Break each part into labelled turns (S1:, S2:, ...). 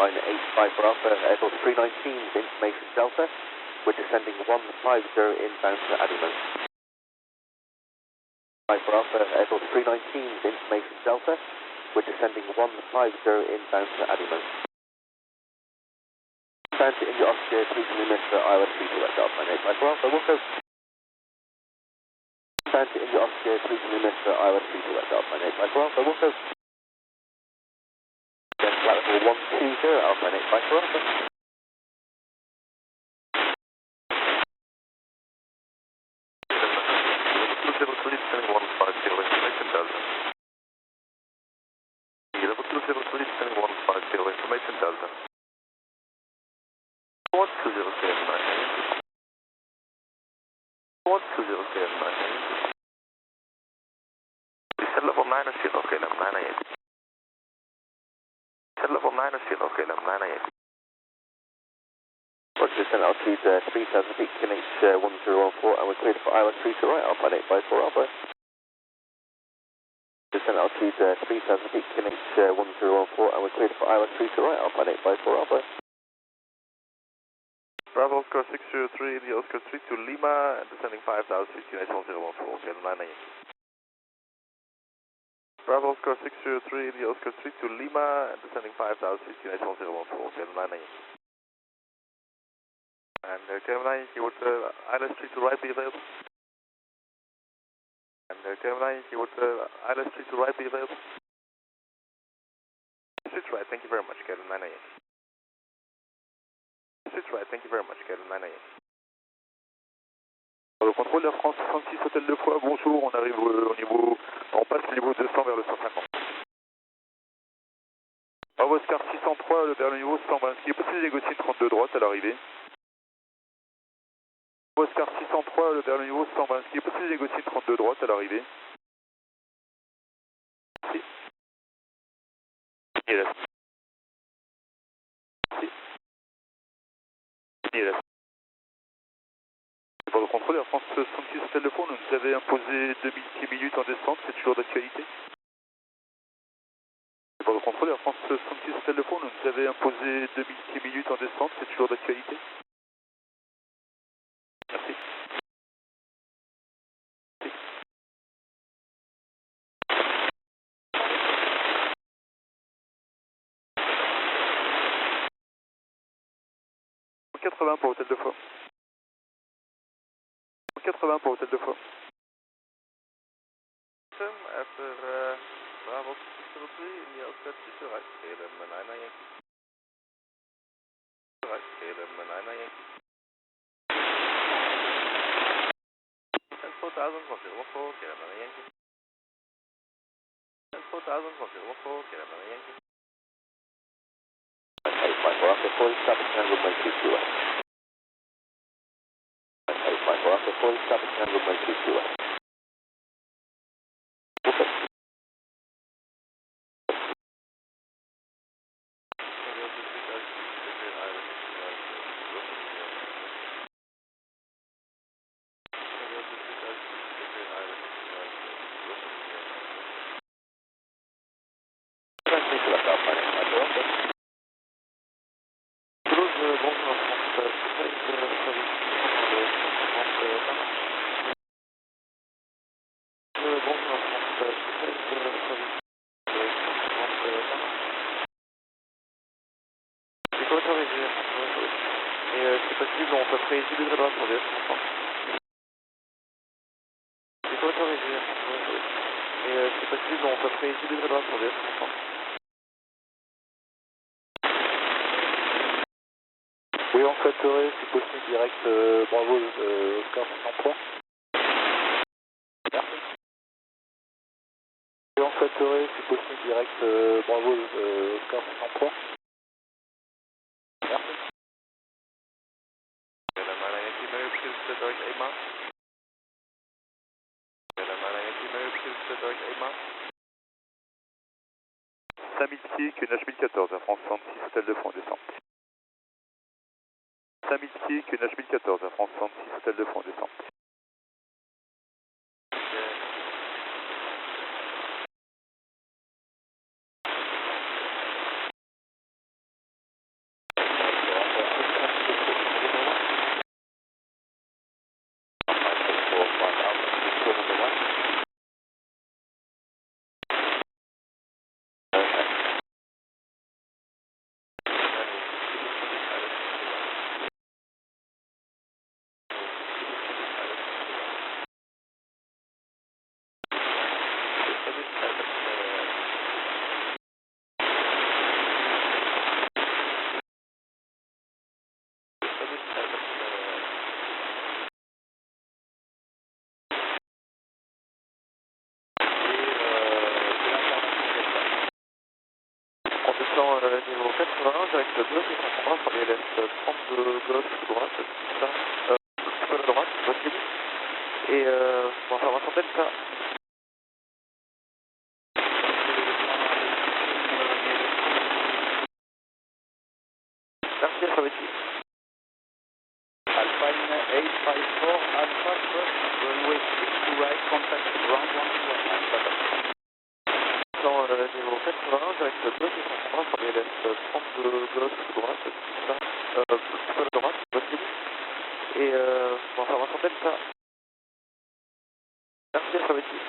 S1: Alpine 85 for Alpha, Airbus 319, information Delta. We're descending 150 inbound to Adimos. 5 for Alpha, Airbus 319, information Delta. We're descending 150 inbound to Adimos. Inbound to India Oscar, please limit for ILS 3 direct Alpine 85 for Alpha, we'll go. Inbound to India Oscar, please limit for ILS 3 direct Alpine 85 for Alpha, we'll go. Then flight level 120, Alpine 85 for Alpha.
S2: Descending 150, information Delta. Level 203, descending 150, information Delta. 120 KM9. 120 KM9. Descend level 90, KLM 988. Descend level 90, KLM 988.
S1: Roger, descent altitude 3,000 feet, QNH 1014, and we're cleared for ILS 3 to right, Alpine 85 for Alpha. Descent altitude 3,000 feet, QNH 1014, and we're cleared for ILS 3 to right, Alpine 85 for Alpha.
S2: Bravo Oscar 603, India Oscar 3 to Lima, and descending 5,000 feet, QNH 1014, KLM 988. Bravo Oscar 603, India Oscar 3 to Lima, and descending 5,000 feet, QNH 1014, KLM 988. And KLM 988, would ILS 3 to right be available? And KLM 988, would ILS 3 to right be available? Switch right, thank you very much, KLM 988. Switch right, thank you very much, KLM 988.
S3: Le contrôle Air France 66 Hôtel 2 fois, bonjour, on arrive au niveau, on passe le niveau 200 vers le 150. Bravo Oscar 603 vers le niveau 120, est-ce qu'il est possible de négocier une 32 droite à l'arrivée? Oscar 603 vers le niveau 120, est-ce qu'il est possible de négocier une 32 droite à l'arrivée? Si. Il reste. Si. Il reste. Pour le contrôle Air France 66 Hôtel de Fond, nous nous avez imposé 2000 minutes en descente, c'est toujours d'actualité. Pour le contrôle Air France 66 Hôtel de Fond, nous nous avez imposé 2000 minutes en descente, c'est toujours d'actualité. Merci. Merci. 80 pour Hôtel de Fond. 80 pour Hôtel de Fond.
S2: After Bravo 603, India Oscar 3 to right, KLM 998. Right, KLM 998. And 4000 for 014, KLM 998. And 4000 for 014, KLM 998.
S1: 85 for Alpha, full establish and runway 22 right. 85 for Alpha, full establish and runway 22 right.
S3: C'est possible, on peut créer 10 degrés droite pour dire. C'est autorisé. Et c'est possible, on peut créer 10 degrés droite pour dire. Oui, on souhaiterait, si possible, direct Bravo Oscar 603. Merci. Oui, on souhaiterait, si possible, direct Bravo Oscar 603. Merci.
S2: KLM 998, may you please direct AMA? KLM 998, may you please direct AMA?
S3: 5000 pieds, QNH 1014, Air France 66 Hôtel de Fond, descente. 5000 pieds, QNH 1014, Air France 66 Hôtel de Fond, descente. 2, on prendra sur les LS 32 gauche, droite, ça, à droite, possible. Et on va faire un centaine, ça. Merci, ça va ici.
S4: Alpine 854, Alpha, first, runway 6 to right, contact ground 121.
S3: Niveau 81, direct 2, on prendra sur les LS 32 gauche, droite, ça, à droite, possible. Et on va faire un centaine, ça. Merci, ça va ici.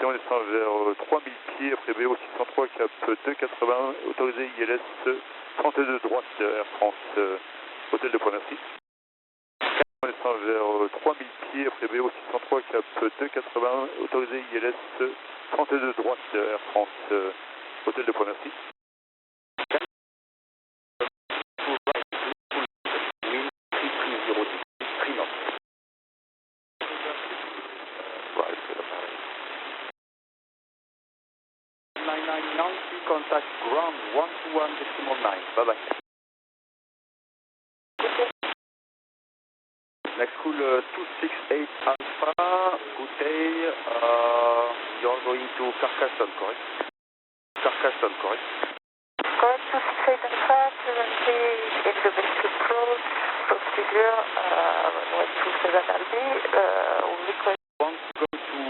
S3: On descend vers 3000 pieds après BO 603 cap 280, autorisé ILS 32 droite Air France, hôtel de Point-Merci. On descend vers 3000 pieds après BO 603 cap 280, autorisé ILS 32 droite Air France, hôtel de Point-Merci.
S4: Contact ground 121.9. Bye bye. Next cool 268 Alpha. Good day. You're going to Carcassonne, correct? Carcassonne, correct?
S5: Correct, 268 Alpha, currently in the basic approach procedure, runway 27 LB, we request.
S4: You want to go to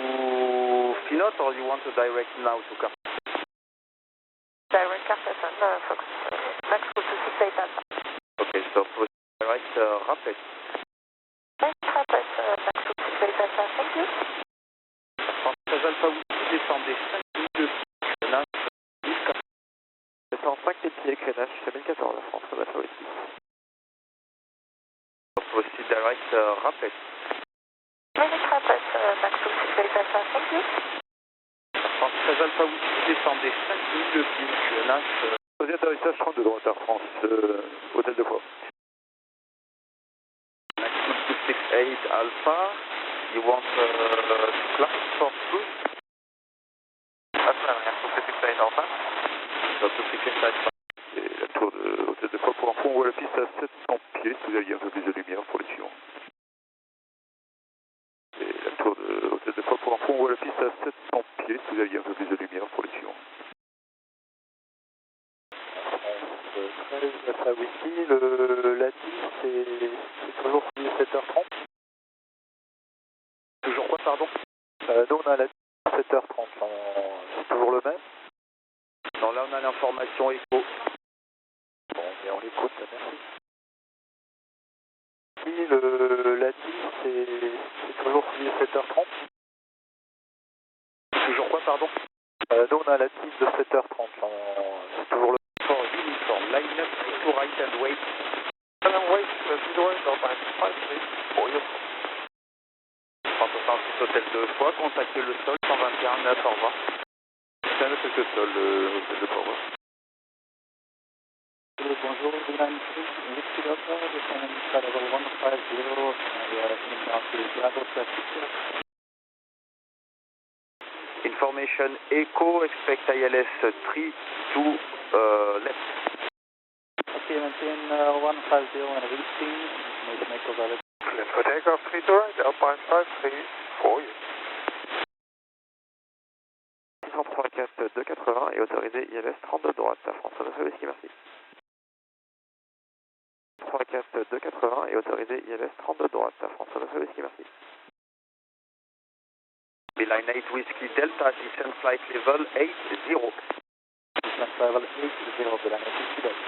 S4: Finot or you want to direct now to Carcassonne?
S5: Direct Carcassonne, Fox. Next cool 268 Alpha.
S4: Okay, so direct rapid.
S5: Right, rapid, next cool 268 Alpha, thank you.
S4: Française Alpha, vous descendez 5 minutes de crénage.
S3: Descend 5 pieds, crénage, 2014, la France, Alpha aussi.
S4: Proceed direct rapid.
S5: Direct rapid, next cool 268 Alpha, thank you.
S4: Française Alpha, vous descendez 5 minutes de crénage.
S3: Posé atterrissage 32 droite Air France, hôtel de Foix.
S4: Next to 268 Alpha, you want to climb for cruise?
S3: Alpha, next to 268 Alpha.
S4: So 268 Alpha.
S3: Et la tour de hôtel de Foix pour un fond, on voit la piste à 700 pieds, si vous aviez un peu plus de lumière pour les suivants. Et la tour de hôtel de Foix pour un fond, on voit la piste à 700 pieds, si vous aviez un peu plus de lumière pour les suivants. 13 Alpha Whisky, le Latis, c'est toujours 7h30.
S4: Toujours quoi, pardon?
S3: Nous, on a Latis à 7h30, c'est toujours le même.
S4: Non, là, on a l'information écho.
S3: Bon, mais on l'écoute, merci. Le Latis, c'est toujours 7h30.
S4: Toujours quoi, pardon?
S3: Nous, on a Latis de 7h30, c'est toujours le
S4: For uniform, line up to right and wait.
S3: wait, for you.
S4: France 6 hôtel 2 fois, contactez le sol 121 9, au revoir.
S3: C'est un hôtel de sol, hôtel de Port.
S6: Bonjour, Dylan 6, Whiskey Delta, descending flight level 150, inbound to Bravo traffic.
S4: Information echo, expect ILS 3 to left.
S6: Okay, maintain 150 and reaching, information echo valid.
S3: Clear for takeoff 3 to right, Alpine 53 for you. 634 280 et autorisé ILS 32 droite, à France, Alpha Whisky, merci. 634 280 et autorisé ILS 32 droite, à France, Alpha Whisky, merci.
S4: Line 8 Whiskey Delta, descent flight level 80.
S6: Descent level 80, Dylan 8 Whiskey Delta.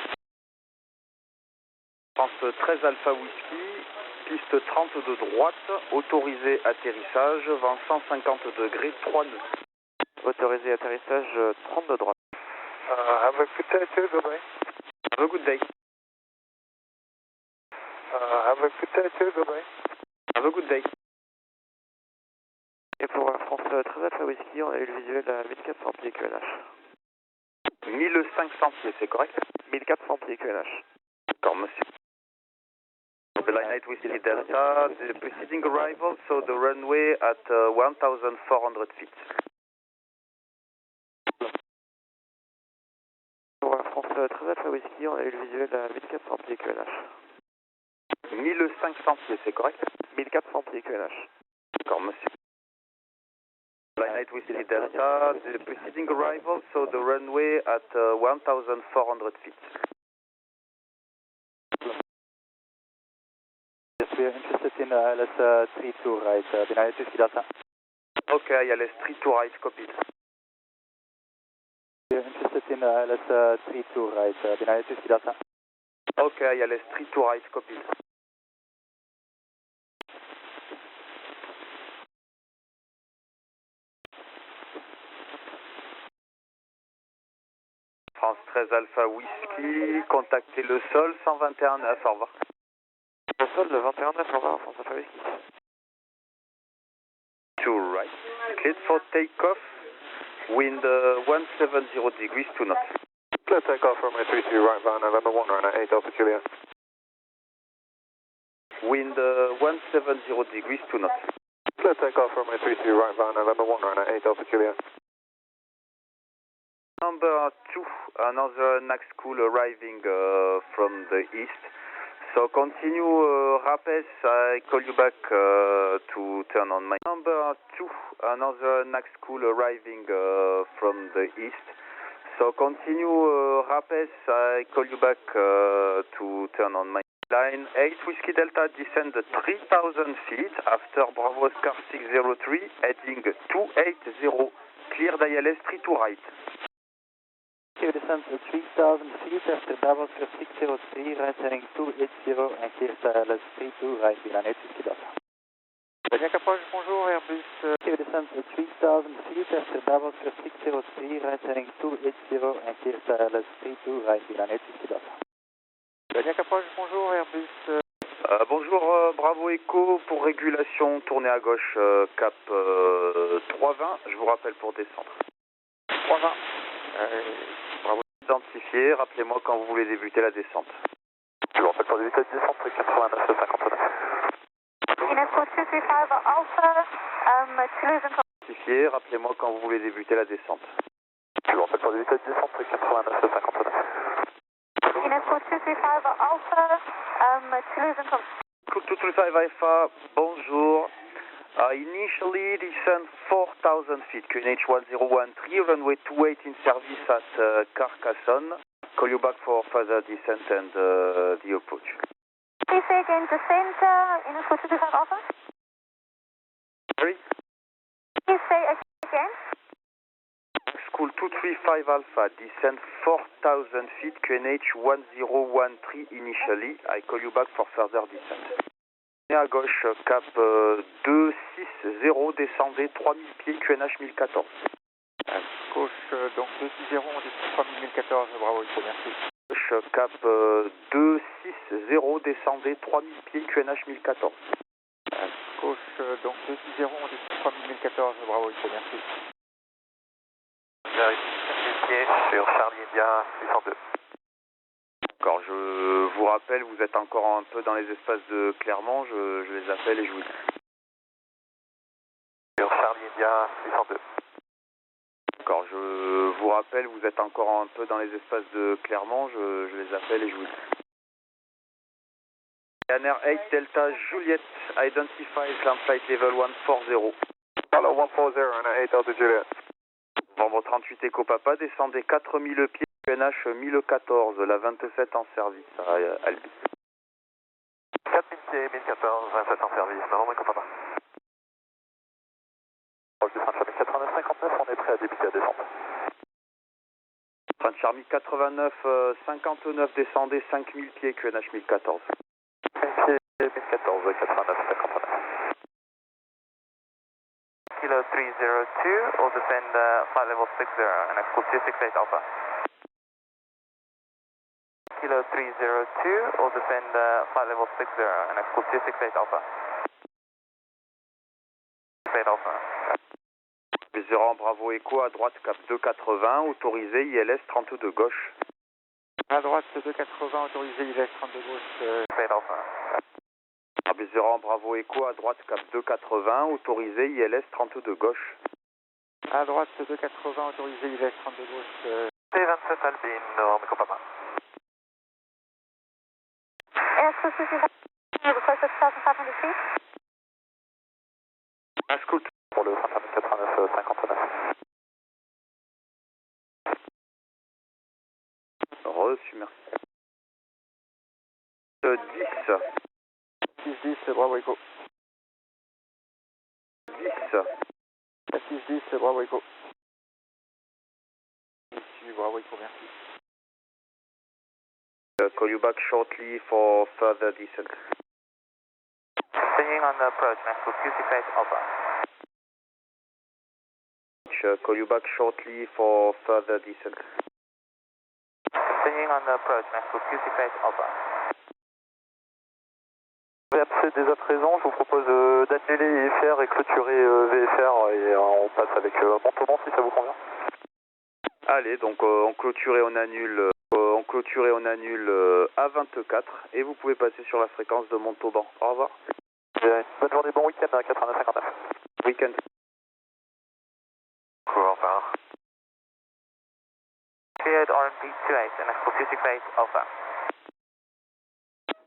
S4: France 13 Alpha Whisky, piste 30 de droite, autorisé atterrissage, vent 150 degrés, 3 nœuds.
S3: Autorisé atterrissage 30 de droite. Have a good day too, bye-bye.
S4: Have a good day.
S3: Have a good day too, bye-bye.
S4: Have a good day.
S3: Et pour France 13 Alpha Whisky, on a eu le visuel à 1400 pieds QNH.
S4: 1500 pieds, c'est correct?
S3: 1400 pieds QNH.
S4: D'accord, monsieur. The line 8 Whiskey Delta, the preceding arrival, so the runway at 1400 feet.
S3: Pour France
S2: ici, on a eu le visuel à 1400 pieds QNH.
S4: 1500 pieds, c'est correct?
S2: 1400 pieds QNH.
S4: D'accord, monsieur. Line 8 Whiskey Delta, the preceding arrival, so the runway at 1,400 feet.
S6: Yes, we are interested in ILS 32 right, United Whiskey Delta.
S4: Okay, ILS 32 right, copied.
S6: We are interested in ILS 32 right, United Whiskey Delta.
S4: Okay, ILS 32 right, copied. France 13 Alpha Whiskey, contactez le sol, 121.9, au revoir.
S2: Le sol, le 21-9, au revoir, France Alpha Whiskey.
S4: To right, cleared for takeoff, wind 170 degrees to knots.
S2: Clear takeoff from my 32 right via November 1 runway 8 Alpha Juliet.
S4: Wind 170 degrees to knots.
S2: Clear takeoff from my 32 right via November 1 runway 8 Alpha Juliet.
S4: Number 2, another NAC school arriving from the east. So continue Rapes, I call you back to turn on my... Number 2, another NAC school arriving from the east. So continue Rapes, I call you back to turn on my... Line 8 Whiskey Delta, descend 3,000 feet after Bravo Oscar 603, heading 280, cleared ILS 32 right.
S6: Okay, descend 3,000 feet after Bravo Oscar 603, right heading 280 and clear ILS 32 right, United Whiskey Delta.
S2: Cognac approche, bonjour, Airbus.
S6: Okay, descend 3,000 feet after Bravo Oscar 603, right heading 280 and clear ILS 32 right, United Whiskey Delta.
S2: Cognac approche, bonjour, Airbus.
S4: Bonjour, Bravo Echo, pour régulation, tournez à gauche, cap 320, je vous rappelle pour descendre.
S2: 320.
S4: Bravo, identifié, rappelez-moi quand vous voulez débuter la descente.
S2: Je vous rappelle pour débuter la descente, 89 59.
S5: Unesco 235 Alpha, Toulouse and...
S4: Identifié, rappelez-moi quand vous voulez débuter la descente.
S2: Je vous rappelle pour débuter la descente, 89 59.
S5: Unesco 235 Alpha, Toulouse and...
S4: Cool 235 Alpha, bonjour. Initially descend 4,000 feet, QNH 1013, runway 28 in service at Carcassonne. Call you back for further descent and the approach.
S5: Please say again, descent, Unesco 235 Alpha?
S4: Sorry?
S5: Please say again.
S4: School 235 Alpha, descend 4,000 feet, QNH 1013 initially. I call you back for further descent. À gauche, cap 260, descendez 3000 pieds, QNH 1014.
S6: À gauche, donc 260, on descend 3014, bravo, merci.
S4: Gauche, cap 260, descendez 3000 pieds, QNH 1014.
S6: À gauche, donc 260, on descend 3014, bravo, merci.
S2: Vérifie 4000 pieds sur Charlie India 602.
S4: D'accord, je vous rappelle, vous êtes encore un peu dans les espaces de Clermont, je les appelle et je vous dis.
S2: Sur Charlie India 602.
S4: D'accord, je vous rappelle, vous êtes encore un peu dans les espaces de Clermont, je les appelle et je vous dis. Ryanair 8 Delta Juliet, identifies land flight level 140.
S2: Hello, 140, Ryanair 8 Delta Juliet.
S4: Membre 38 Eco Papa, descendez 4000 pieds, QNH 1014, la 27 en service à Albi.
S2: 4000 pieds, 1014, 27 en service, Novembre Eco Papa. Proche du train de Charlie 89 59, on est prêt à débuter la descente.
S4: Train de Charlie 89 59, descendez 5000 pieds, QNH 1014.
S2: 5000 pieds, 1014, 89 59. Kilo 302, will descend flight level 60 and exclude 268 Alpha. Kilo 302, will descend flight level 60 and exclude 268 Alpha. 268 Alpha.
S4: Viseur Bravo Echo à droite cap 280, autorisé ILS 32 gauche.
S6: À droite 280, autorisé ILS 32 gauche.
S2: 268 Alpha.
S4: Viseur Bravo Echo à droite cap 280, autorisé ILS 32 gauche.
S6: À droite 280, autorisé ILS 32 gauche.
S2: T27 Albin, Novembre Eco Papa.
S5: feet.
S4: Max Cool
S6: Pour le 89-59.
S4: reçu, merci. 10.
S6: 6-10, Bravo Echo.
S4: 10.
S6: 6-10, Bravo Echo. Bravo Echo, merci.
S4: Call you back shortly for further descent.
S6: Staying on the approach, Max Cool, QC face over.
S4: Call you back shortly for further descent.
S6: Staying on the approach, Max Cool, QC face over. Dès à présent, je vous propose d'annuler IFR et clôturer VFR et on passe avec Montauban si ça vous convient.
S4: Allez, donc on clôture et on annule, à 24 et vous pouvez passer sur la fréquence de Montauban. Au revoir.
S6: Bonne journée, bon week-end à 89-59.
S4: Week-end.
S6: Cool, au revoir. Cleared RMP 28 and a computer face over.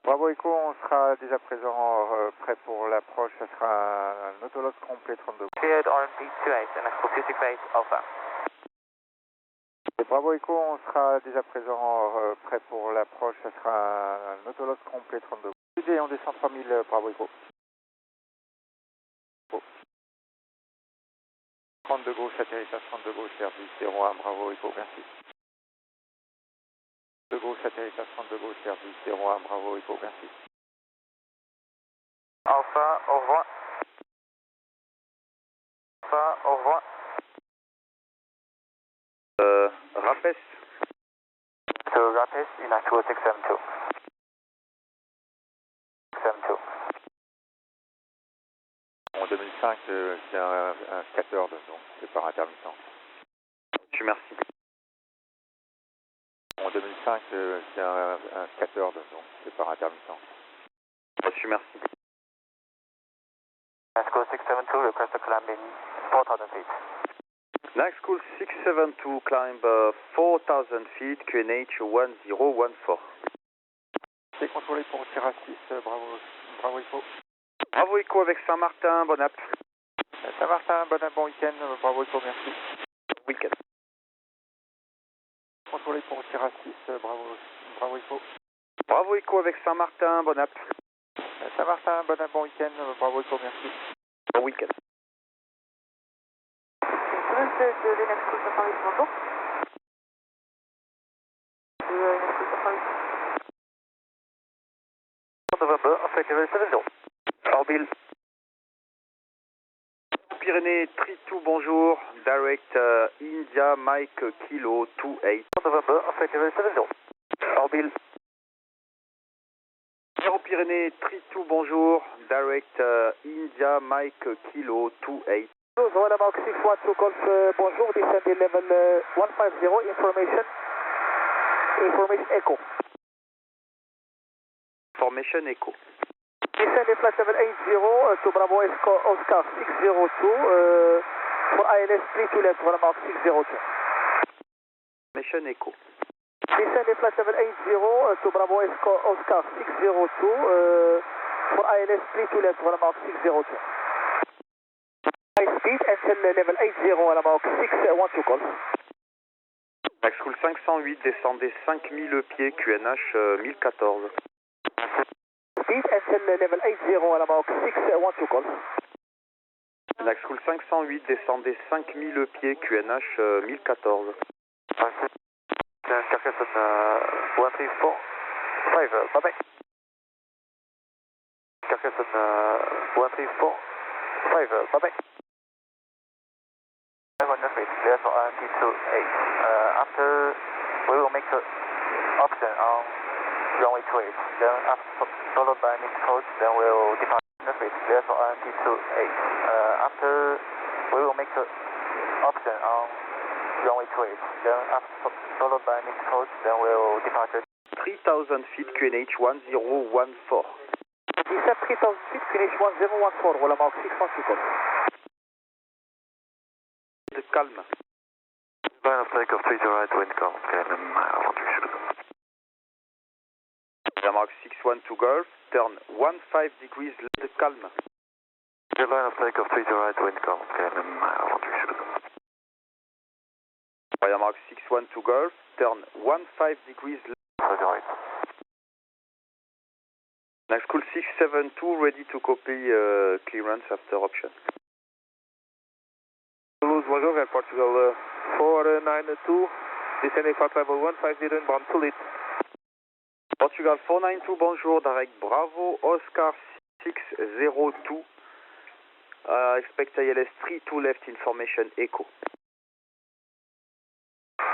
S6: Bravo Echo, on sera dès à présent prêt pour l'approche, ce sera un autolog complet 32. Cleared RMP 28 and a computer face over. Et Bravo Echo, on sera dès à présent prêt pour l'approche, ce sera un autolog complet 32. Et on descend 3000, Bravo Echo. 32 gauche, atterrissage 32 gauche, service 01, Bravo Echo, merci. De gauche, atterrissage 32 gauche, service 01, Bravo Echo, merci. Alpha, au revoir. Alpha, au revoir.
S4: Rapes.
S6: To Rapes, in actual 672. 672. En 2005, c'est un scattered, donc c'est par intermittent.
S4: Je merci.
S6: En 2005, c'est un scattered, donc c'est par intermittent.
S4: Reçu, merci.
S6: Nasco 672, request to climb in 4,000 feet.
S4: Next School 672, climb 4,000 feet, QNH 1014.
S6: C'est contrôlé pour Sierra 6, Bravo Echo.
S4: Bravo Echo avec Saint-Martin, bon app.
S6: Saint-Martin, bon week-end, Bravo Echo, merci.
S4: Week-end.
S6: Contrôlé pour Sierra 6, Bravo Echo.
S4: Bravo Echo avec Saint-Martin, bon app.
S6: Saint-Martin, bon week-end, Bravo Echo, merci.
S4: Bon week-end.
S5: De l'Inex School Safari, bonjour. De l'Inex School Safari.
S6: November, flight level 70. Orbil.
S4: Pyrénées, Tritou, bonjour. Direct India Mike Kilo 28.
S6: November, flight level 70. Orbil.
S4: Pyrénées, Tritou, bonjour. Direct India Mike Kilo 28.
S6: Voilà, Mark 612 Golf, bonjour, descendez level 150, information echo.
S4: Formation Echo.
S6: Descendez flight level 80 to Bravo Oscar 602, for ILS 32 left, voilà, Mark 602.
S4: Formation Echo.
S6: Descendez flight level 80 to Bravo Oscar 602, for ILS 32 left, voilà, Mark 602. High speed until level 80 à la Maroc 612 Golf.
S4: Max School 508, descendez 5000 pieds, QNH 1014.
S6: Speed until level 80 à la Maroc 612 Golf.
S4: Max School 508, descendez 5000 pieds, QNH 1014.
S6: Carcassonne 134, 5, bye bye. Carcassonne 134, 5, bye bye. 500 feet, clear for RMP 28. After, we will make the option on runway 28. Then after, followed by mixed coach, then we'll depart 100 feet, clear for RMP 28. After, we will make the option on runway 28. Then after, followed by mixed coach, then we'll depart
S4: 3000 feet, QNH 1014.
S6: Descend 3000 feet, QNH 1014, roll Mark 612.
S4: Calme.
S6: Line of takeoff 30 right, wind calm, KLM 130.
S4: Mark 612 Golf, turn 15 degrees left, calm.
S6: Your line of takeoff 3 to right, wind calm, KLM 126.
S4: Mark 612 Golf, turn 15 degrees left.
S6: 5 to right.
S4: Next call 672, ready to copy clearance after option.
S2: Toulouse, bonjour, Air Portugal 492, descending flight level 150 inbound to lead.
S4: Portugal 492, bonjour, direct Bravo, Oscar 602. Expect ILS 3 to left, information echo.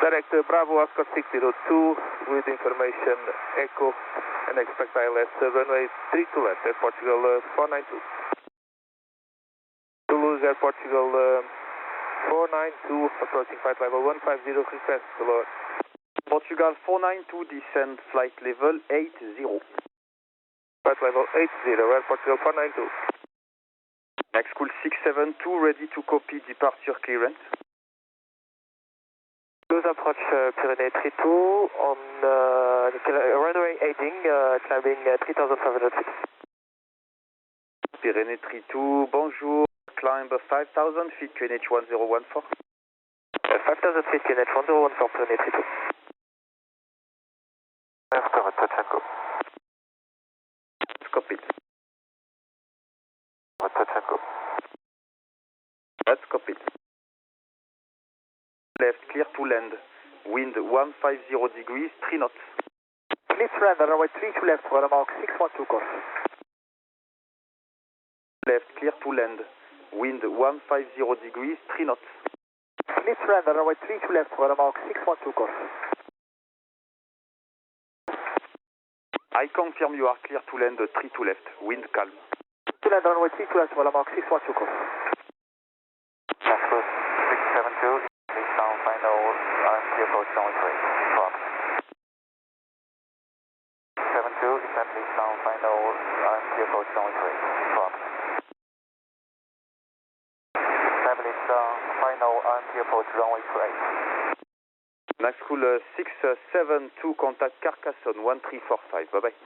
S2: Direct Bravo, Oscar 602 with information echo and expect ILS runway 3 to left, Air Portugal 492. Toulouse, Air Portugal 492, approaching flight level 150, request to lower.
S4: Portugal 492, descend flight level 80.
S2: Flight level 80, Air Portugal 492.
S4: Next call 672, ready to copy departure clearance.
S6: Toulouse approach Pyrenees 32 on runway heading, climbing 3,500 feet.
S4: Pyrenees 32, bonjour, climb 5,000 feet, QNH 1014.
S6: 5,000 feet, QNH 1014, Pyrenees 32. After touch and go.
S4: Copy.
S6: Touch and go.
S4: That's copied. Left, clear to land. Wind 150 degrees, 3 knots.
S6: Please land, runway 3 to left, for mark 612 course.
S4: Left, clear to land. Wind 150 degrees, 3 knots.
S6: Please land, runway 3 to left, for mark 612 course.
S4: I confirm you are clear to land, 3 to left. Wind calm.
S6: To land, runway 3 to left, for mark 612 course. Transport 672. Sound final, RMC approach runway 3, inform. 72, assembly sound final, RMC approach runway 3, inform. Assembly sound final, RMC approach runway 28.
S4: Next call 672, contact Carcassonne 1345, bye bye.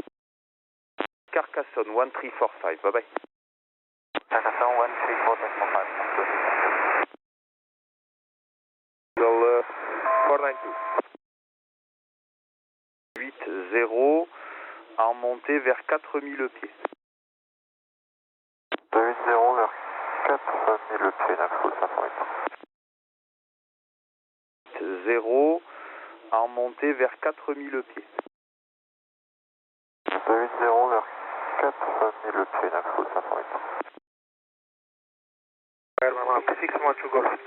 S4: Carcassonne 1345, bye bye.
S6: Carcassonne 1345,
S2: 492.
S4: 8-0, en montée vers 4000 pieds.
S6: 280 vers 4000 pieds, 9 full 508.
S4: 0, en montée vers 4000 pieds.
S6: 280 vers 4000 pieds, 9 full 508.
S2: Airman 612 Golf.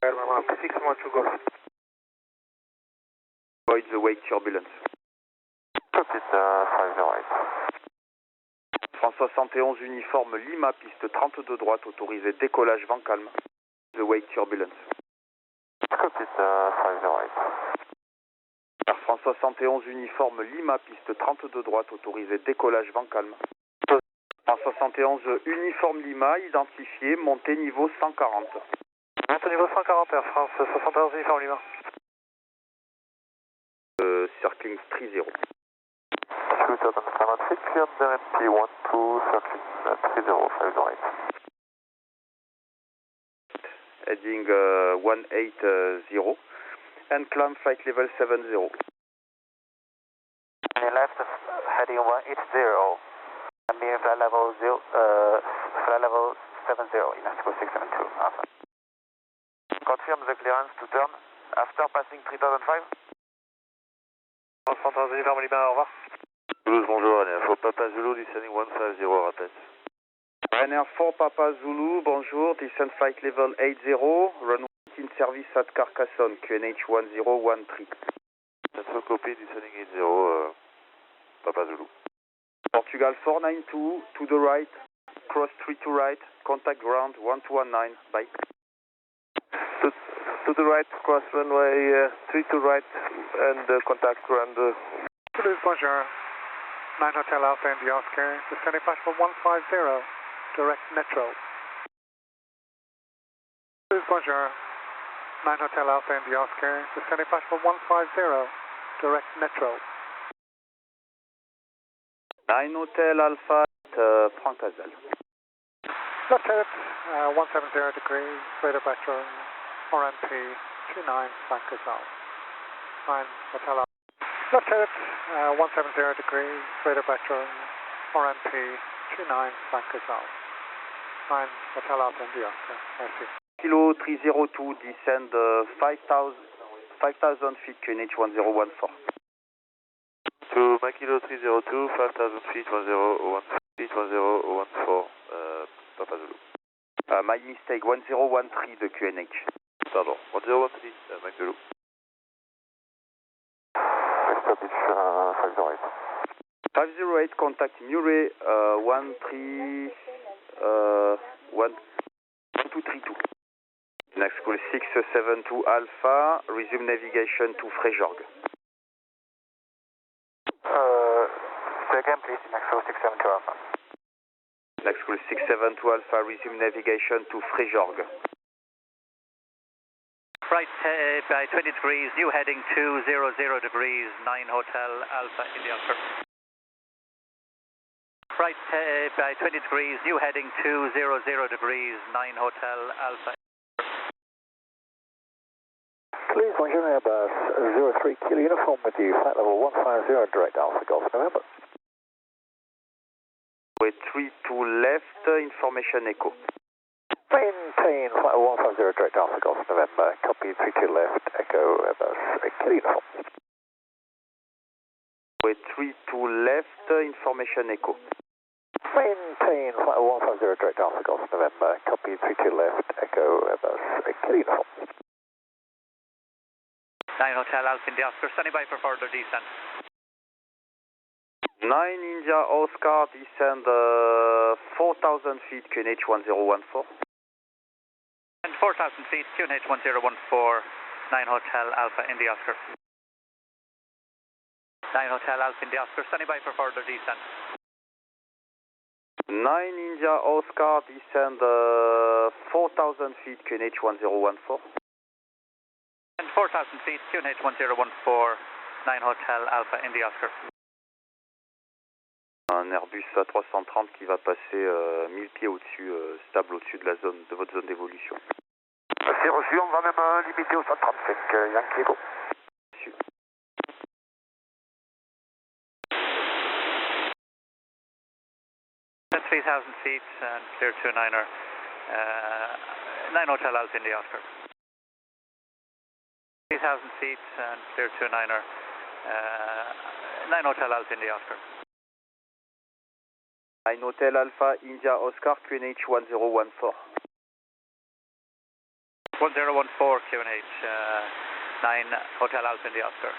S2: Airman 612 Golf.
S4: Avoid the wake turbulence.
S6: Copy 508.
S4: France 71 uniforme Lima, piste 32 droite, autorisé décollage vent calme. The wake turbulence.
S6: Copy 508.
S4: Air France 71 uniforme Lima, piste 32 droite, autorisé décollage vent calme. France 71 uniforme Lima, identifié, montée niveau 140.
S6: Montée niveau 140, Air France 71 uniforme Lima.
S4: Circling 30.
S6: 2000 feet, cleared DMT 12, circling 30, 508.
S4: Heading 180 and climb flight level 70.
S6: And left heading 180 and near flight level 70 in Mexico 672. Alpha. Confirm the clearance to turn after passing 3005. France 71 uniforme Lima, au revoir.
S2: Toulouse, bonjour, Ryanair 4 Papa Zulu, descending 150, rappel.
S4: Ryanair 4 Papa Zulu, bonjour, descend flight level 80, runway in service at Carcassonne, QNH 1013.
S2: That's copy, descending 80, Papa Zulu.
S4: Portugal 492, to the right, cross 3 to right, contact ground 1219, bye.
S2: To the right, cross runway 3 to right, and contact ground.
S7: Toulouse, bonjour. 9 Hotel Alpha India Oscar, descending flight for 150, direct Metro. Toulouse, bonjour. 9 Hotel Alpha India Oscar, descending flight for 150, direct Metro.
S4: 9 Hotel Alpha, Frank Casal.
S7: Left 170 degrees, radar vector RMP 29 Frank Casal. 9 Hotel Alpha. Left 170 degrees, radar vector RMP 29 Frank Casal. 9 Hotel Alpha India Oscar. Merci.
S4: Kilo 302, descend 5,000 feet, QNH 1014.
S3: To my Kilo 302, 5,000 feet, 1014, Papa Zulu.
S4: My mistake, 1013 de QNH.
S3: Pardon, 1013, Mike Zulu.
S6: West Beach 508.
S4: 508, contact Murray 1232. Next call 672 Alpha, resume navigation to Frejorg.
S6: Say again please, next call 672 Alpha.
S4: Next call 672 Alpha, resume navigation to Frejorg.
S8: Right, by 20 degrees, new heading 200 degrees, 9 Hotel Alpha India Oscar. Right, by 20 degrees, new heading 200 degrees, 9 Hotel Alpha.
S6: Please, bonjour Airbus 03 Kilo Uniform with you, flight level 150, direct Alpha Golf November.
S4: With 3 to left, information echo.
S6: Maintain flight level 150, direct Alpha Golf November, copy 3 to left, echo Airbus Kilo Uniform.
S4: With 3 to left, information echo.
S6: Maintain flight level 150, direct Alpha Golf November, copy 3 to left, echo Airbus Kilo Uniform.
S8: 9 Hotel Alpha India Oscar, standing by for further descent.
S4: 9 India Oscar, descend 4,000 feet, QNH 1014.
S8: And 4,000 feet, QNH 1014, 9 Hotel Alpha India Oscar. 9 Hotel Alpha India Oscar, standing by for further descent.
S4: 9 India Oscar, descend 4,000 feet, QNH 1014.
S8: And 4,000 feet, QNH 1014, 9 Hotel Alpha India Oscar.
S4: Un Airbus A330 qui va passer 1000 pieds au-dessus, stable au-dessus de la zone, de votre zone d'évolution.
S6: C'est reçu, on va même limiter au 135, Yankee Go.
S8: 3,000 feet and clear to 9er, 9 Hotel Alpha India Oscar. 3,000 feet and clear to 9er, 9 Hotel Alpha India Oscar.
S4: 9 Hotel Alpha India Oscar, QNH 1014.
S8: 1014 QNH, 9 Hotel Alpha India Oscar.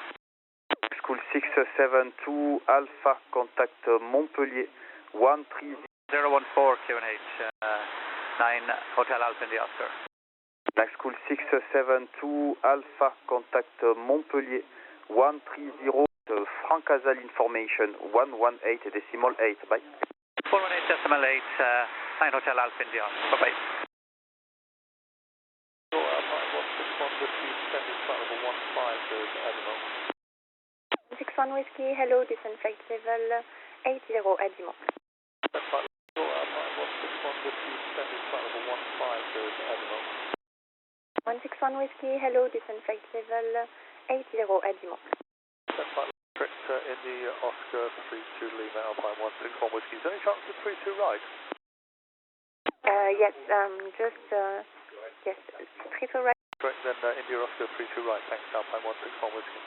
S4: School 672 Alpha, contact Montpellier 130.
S8: 014 QNH, 9 Hotel Alpha India Oscar.
S4: Next school 672 Alpha, contact Montpellier 130. Frank Casal information 118 decimal 8. Bye.
S8: 118 decimal 8, 9 Hotel Alpha India Oscar. Bye bye.
S5: 61 Whiskey, hello, descent flight level 80 at Dimon. 161 Whiskey, hello, descent flight level 80 at Dimon.
S7: In the Oscar 32 Lima Alpine 161 Whiskey, is there any chance of 32 right?
S5: Yes, yes, 32 right.
S7: Correct, then India Oscar 32 right, thanks, Alpine 161 Whiskey.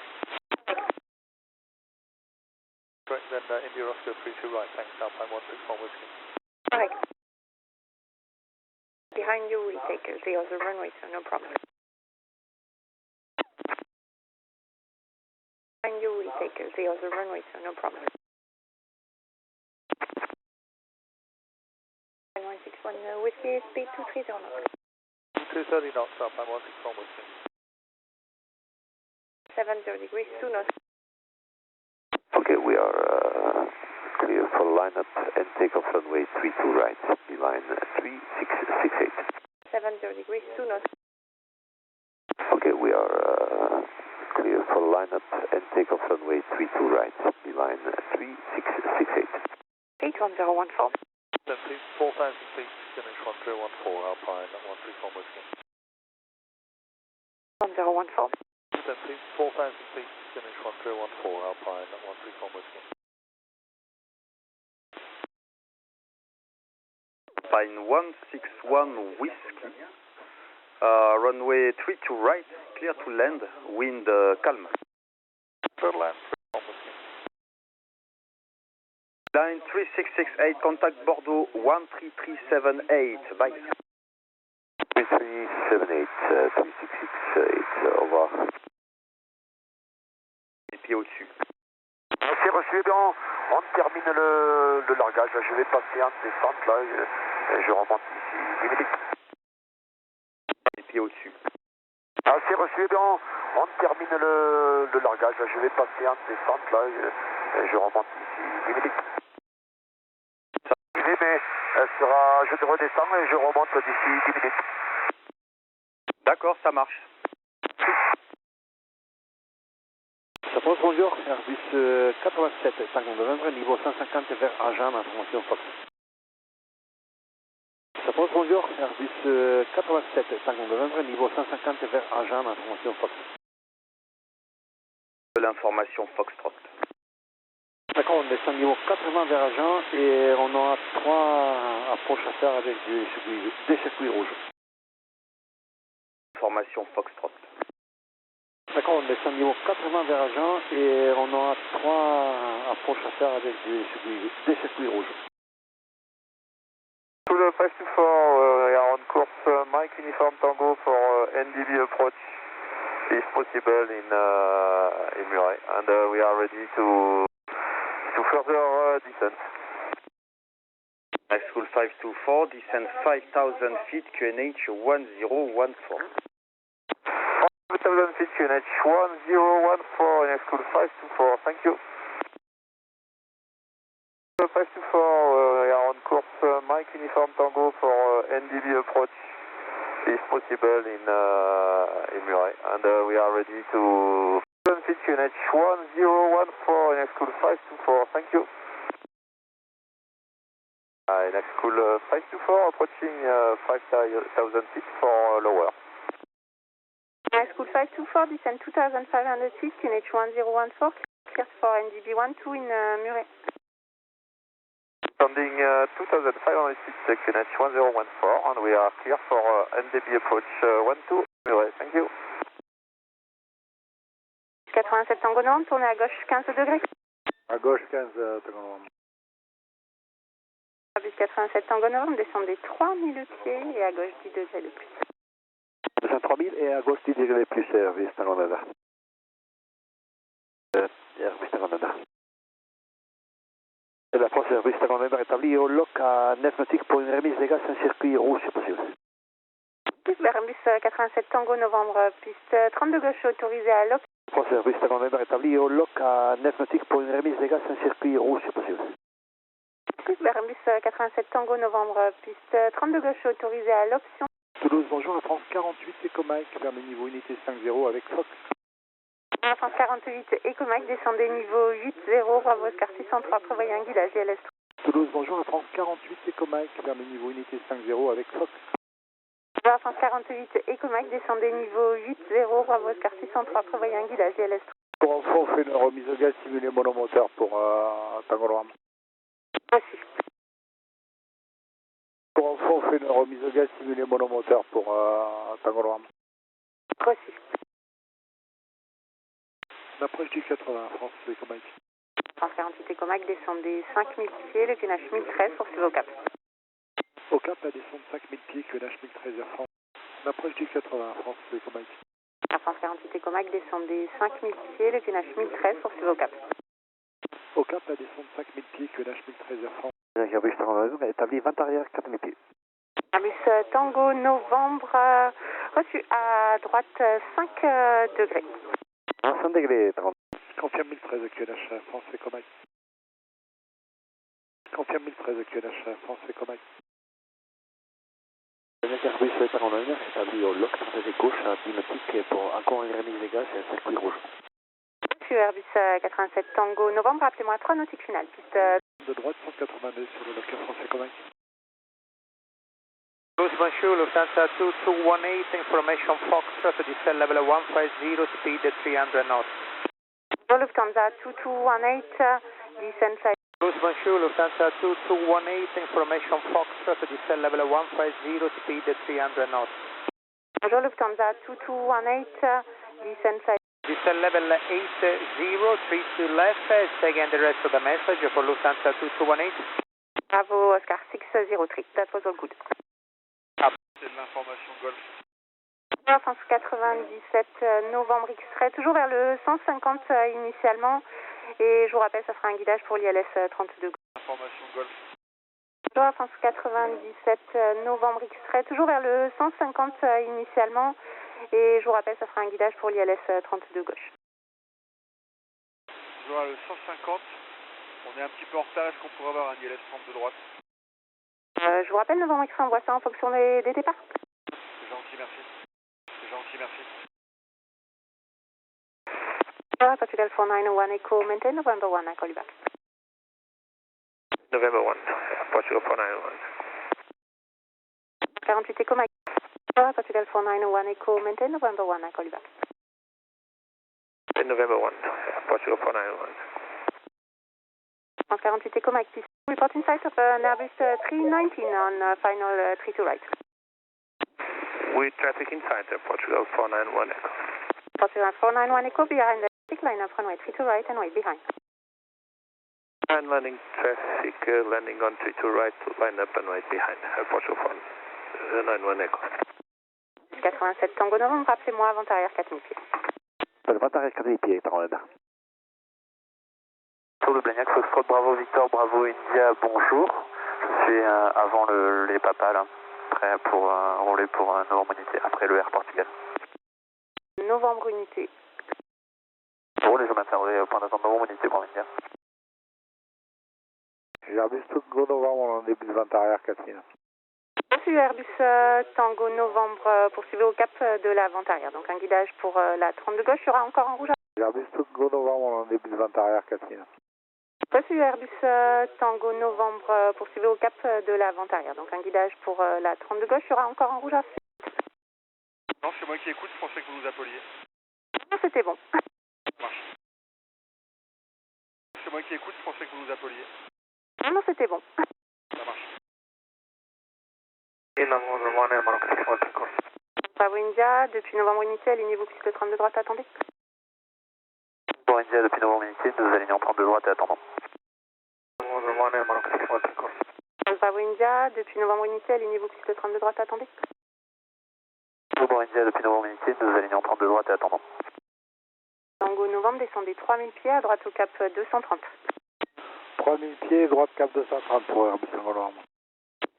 S7: Correct, then India Oscar 32 right, thanks, Alpine 161 Whiskey.
S5: Correct. Behind you, we take the other runway, so no problem. Behind you, we take the other runway, so no problem. 161 Whiskey, speed 230 knots.
S7: 230 knots, Alpine 161 Whiskey.
S5: 70 degrees, 2 knots.
S1: Okay, we are clear for lineup and takeoff runway 32 right, beeline 3668.
S5: 70 degrees, 2 knots.
S1: Okay, we are clear for lineup and takeoff runway 32 right, beeline 3668.
S5: 1014.
S2: 4,000 feet, finish 1014, Alpine, 134 Whiskey.
S5: 1014.
S2: 4,000 feet, finish 1014, Alpine, 134 Whiskey.
S4: Alpine 161 Whiskey. Runway 32 right, clear to land, wind calm.
S2: Clear to land, 1 Whiskey.
S4: Line 3668, contact Bordeaux 13378, bye.
S1: 3378, 3668, over.
S4: Les pieds au-dessus.
S6: C'est reçu, eh bien, on termine le largage. Je vais passer en descente là et je remonte ici 10 minutes.
S4: Les pieds au-dessus.
S6: Ah, c'est reçu, eh bien, on termine le largage. Je vais passer en descente là et je remonte ici 10 minutes. Mais je redescends et je remonte d'ici 10 minutes.
S4: D'accord, ça marche.
S9: Ça pose bonjour, Airbus 87, 50 novembre, niveau 150 vers Agen, information Fox. Ça pose bonjour, Airbus 87, 50 novembre, niveau 150 vers Agen, information Fox.
S4: L'information Foxtrot.
S9: D'accord, on descend niveau 80 vers Agen et on aura 3 approches à faire avec des circuits rouges.
S4: Information Foxtrot.
S9: D'accord, on descend niveau 80 vers Agen et on aura 3 approches à faire avec des circuits rouges.
S2: To the 524, we are on course Mike Uniform Tango for NDB approach, if possible in Murray, and we are ready to further descent.
S4: High School 524, descend 5,000 feet, QNH 1014.
S2: 5,000 feet, QNH 1014, in School 524, thank you. 524, we are on course Mike Uniform Tango for NDB approach, if possible in Murray, and we are ready to 5,000 feet, QNH 1014, in School 524, thank you. Next School 524, approaching 5,000 feet for lower.
S5: Next School 524, descend 2,500 feet, QNH 1014, clear for NDB 12 in Murray.
S2: Standing 2,500 feet, QNH 1014, and we are clear for NDB approach 12 Murray, thank you.
S5: 87 Tango Novembre, tournez à gauche 15 degrés.
S7: À gauche 15 Tango Novembre.
S5: Airbus 87 Tango Novembre, descendez 3000 pieds et à gauche 10 degrés de plus.
S9: Descend 3000 et à gauche 10 degrés plus, Airbus Tango Novembre. Airbus Tango Novembre. Et la France Airbus Tango Novembre établie au lock à 9 nautiques pour une remise des gaz en circuit rouge si possible.
S5: Airbus 87 Tango Novembre, piste 30 de gauche autorisée à lock.
S9: France Airbus Tango Novembre établie au lock à 9 nautiques pour une remise des gaz en circuit rouge si possible.
S5: Airbus 87 Tango Novembre, piste 30 de gauche autorisée à l'option.
S7: Toulouse, bonjour, la France 48 Eco Mike vers le niveau unité 50 avec Fox.
S5: La France 48 Eco Mike, descendez niveau 80, Bravo Oscar 603, prévoyez un guidage GLS.
S7: Toulouse, bonjour, la France 48 Eco Mike vers le niveau unité 50 avec Fox.
S5: La France 48 Eco Mike, descendez niveau 80, Bravo Oscar 603, prévoyez un guidage GLS.
S7: Pour info, on fait une remise au gaz simulée monomoteur pour Tango Novembre.
S5: Reçu.
S7: Pour info, on fait une remise au gaz simulée monomoteur pour Tango Novembre.
S5: Reçu.
S7: L'approche du 80, France Eco Mike.
S5: France 48 Eco Mike, descendez 5000 pieds, le QNH 1013, poursuivez au cap.
S7: Au cap, la descente 5000 pieds, QNH 1013 Air France. L'approche du 80, France Eco Mike.
S5: La France 48 Eco Mike, descendez 5000 pieds, le QNH 1013, poursuivez au cap.
S7: Au cap, la descente 5000 pieds, QNH 1013 Air France.
S9: Airbus Tango Novembre établi 20 arrière 4000 pieds.
S5: Airbus Tango Novembre, reçu à droite 5 degrés.
S9: 100 degrés, 30.
S7: Confirme 1013 QNH France Eco Mike. Confirme 1013 QNH France Eco Mike.
S9: Airbus Tango Novembre établi au lock de gauche à 10 nautiques pour encore une remise des gaz et un circuit rouge.
S5: Reçu Airbus 87 Tango Novembre, appelez-moi 3 nautiques finales. Piste
S9: De droite, 182 sur le local français Comac.
S10: Louis Bonjour, Lufthansa 2218, information Foxtrot, descend level 150, speed 300 knots.
S5: Lufthansa 2218, descend flight.
S10: Louis Bonjour, Lufthansa 2218, information Foxtrot, descend level 150, speed 300 knots.
S5: Bonjour Lufthansa 2218, descend flight.
S10: Descend level 80, 32 left, second the rest of the message for Lufthansa 2218.
S5: Bravo Oscar 603, that was all good.
S3: C'est de l'information Golf.
S5: France 97 novembre X-ray, toujours vers le 150 initialement. Et je vous rappelle, ça sera un guidage pour l'ILS 32.
S3: Information Golf.
S5: Toujours France 97 novembre X-ray, toujours vers le 150 initialement. Et je vous rappelle, ça sera un guidage pour l'ILS 32 gauche.
S3: Toujours le 150. On est un petit peu en retard. Est-ce qu'on pourrait avoir un ILS 32 droite?
S5: Je vous rappelle, novembre X-ray, on voit ça en fonction des départs.
S3: C'est gentil, merci. C'est gentil, merci.
S5: Portugal 491 Echo, maintain November 1, I call you back.
S1: November 1, Portugal 491.
S5: 48 Echo, Mike. Portugal 491 Echo, maintain November 1, I call you back.
S1: November 1, Portugal 491.
S5: 48 Echo, Mike, please. Reporting sight of an Airbus 319 on final 32 right.
S1: With traffic inside Portugal 491 Echo.
S5: Portugal 491 Echo, behind the line up runway 32 right and wait behind.
S1: And landing traffic, landing on 32 right, line up and wait behind Portugal 491 Echo.
S5: 87 Tango Novembre, rappelez-moi avant arrière 4000 pieds.
S9: Avant arrière 4000 pieds, par là.
S6: Tour de Blagnac, Foxtrot, Bravo Victor, Bravo India, bonjour. Je suis avant les papas là, prêt pour rouler pour Novembre Unité, après le Air Portugal.
S5: Novembre Unité.
S6: Bon, les gens m'attendaient au point d'attente Novembre Unité, Bravo India.
S9: Airbus Tango Novembre en début de vente arrière 4000.
S5: Reçu Airbus Tango Novembre, poursuivez au cap de la vente arrière. Donc un guidage pour la 32 gauche, il y aura encore en rouge.
S9: Airbus Tango Novembre en début de vente arrière 4000.
S5: Reçu Airbus Tango Novembre, poursuivez au cap de la vente arrière. Donc un guidage pour la 32 gauche, il y aura encore en rouge.
S3: Non, c'est moi qui écoute, je pensais que vous nous appeliez.
S5: Non, c'était bon.
S3: Ça marche. C'est moi qui écoute, je pensais que vous nous appeliez.
S5: Non, c'était bon.
S3: Ça marche.
S5: Bravo India, depuis Novembre Unité, alignez-vous piste 32 droite, attendez.
S6: Bravo India, depuis Novembre Unité, nous alignons 32 droite et attendons.
S5: Bravo India, depuis Novembre Unité, alignez-vous piste 32 droite, attendez.
S6: Bravo India, depuis Novembre Unité, nous alignons 32 droite et attendons.
S5: Tango Novembre, descendez 3000 pieds à droite au cap 230.
S9: 3000 pieds, droite cap 230 pour Airbus Tango Novembre.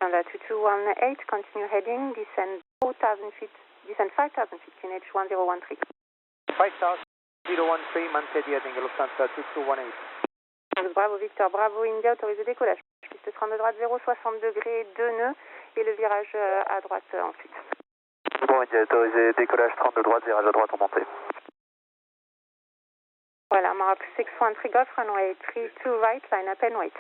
S5: Honda 2218, continue heading, descend 4000 feet, descend 5000 feet, QNH 1013.
S10: 5013, maintain heading, Lufthansa 2218.
S5: Bravo Victor, Bravo India, autorisé décollage. Piste 32 droite, 0,60 degrés, 2 nœuds et le virage à droite ensuite.
S6: Bravo India, autorisé décollage 32 droite, virage à droite en montée.
S5: Voilà, Maroc 613 Golf, runway 32 right, line up and wait.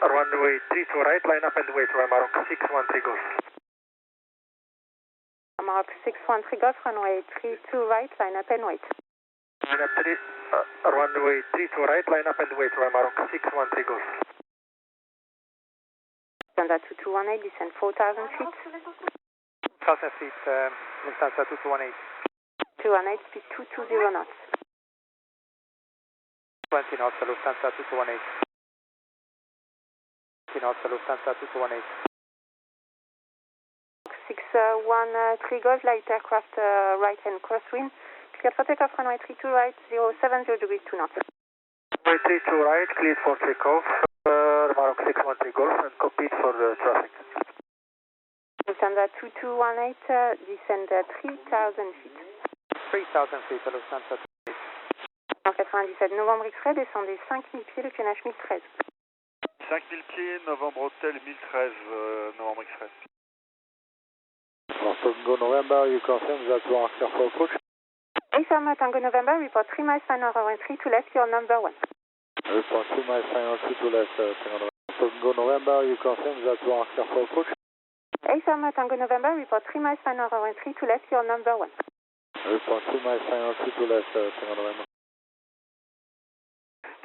S10: Runway 32 right, line up and wait, Maroc 613 Golf.
S5: Maroc 613 Golf, runway 32 right, line up and wait.
S10: Runway 32 right, line up and wait, Maroc 613 Golf.
S5: Honda 2218, descend 4000 feet.
S10: 1000 feet, Lufthansa 2218.
S5: 218, speed 220 knots.
S10: 20 knots, Lufthansa 2218. 20 knots, Lufthansa 2218.
S5: 613 Golf, light aircraft right hand crosswind. Cleared for takeoff, runway 32 right, 070 degrees 2 knots.
S10: Runway 32 right, cleared for takeoff, Maroc 613 Golf, and compete for the traffic.
S5: Lufthansa 2218, descend 3000 feet.
S10: 3000 feet, Lufthansa
S5: 97 Novembre X-ray, descendez 5000 pieds, le QNH 1013.
S3: 5000 pieds, Novembre Hôtel 1013, Novembre X-ray.
S9: Alors, Tango November, you confirm that you are clear for approach?
S5: ASAM Tango November, report 3 miles final runway 3 to left, your number 1.
S9: Report 2 miles final 2 to left, Tango November, you confirm that you are clear for approach?
S5: ASAM Tango November, report 3 miles final runway 3 to left, your number 1.
S9: Report 2 miles final 2 to left, Tango November.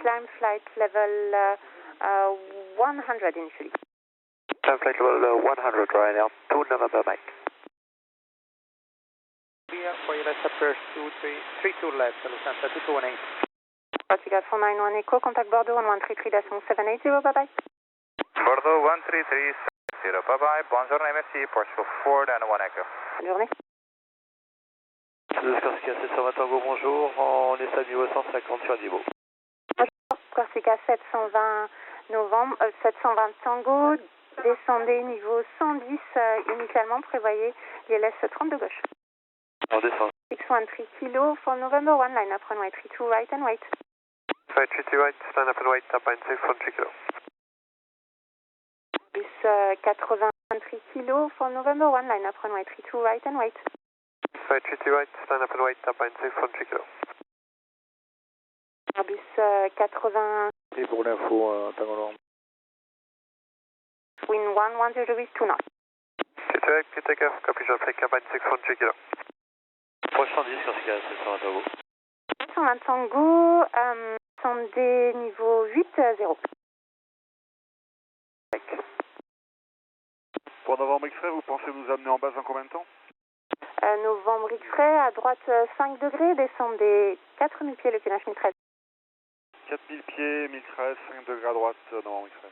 S5: Climb flight level 100 initially.
S1: Climb flight level 100 right now, 2 November Mike.
S10: For your left approach 32 left, Lufthansa 2218.
S5: Portugal 491 Echo, contact Bordeaux 1133.780, bye bye.
S6: Bordeaux 133.780, bye bye, bonne journée, merci, Portugal 491 Echo.
S5: Bonne journée.
S1: Corsica 720 Tango, bonjour, on est à niveau 150 sur niveau.
S5: Bonjour, Corsica 720 novembre, 720 Tango, descendez niveau 110 initialement, prévoyez l'ILS 30 de gauche.
S1: On descend.
S5: 613 kilo for November 1, line up runway 32 right and wait.
S1: 532 right, line up and wait, top line 613 kilo.
S5: Bus 83 kilo for November 1, line up runway 32 right and wait.
S1: 532 right, line up and wait, top line 613 kilo.
S5: Airbus 80.
S9: Et pour l'info, Tango November.
S5: Wind 110 degrees 2 knots.
S1: T2, good take off, copy shot, take cabine 613 kilo. Approche 110, Corsica 720 Tango.
S5: 720 Tango, descendez niveau 8-0.
S3: Pour Novembre X-Ray, vous pensez nous amener en base en combien de temps?
S5: Novembre X-Ray, à droite 5 degrés, descendez 4000 pieds le Kenneth 1013.
S3: 4000 pieds, 1013, 5 degrés à droite, Novembre X-Ray.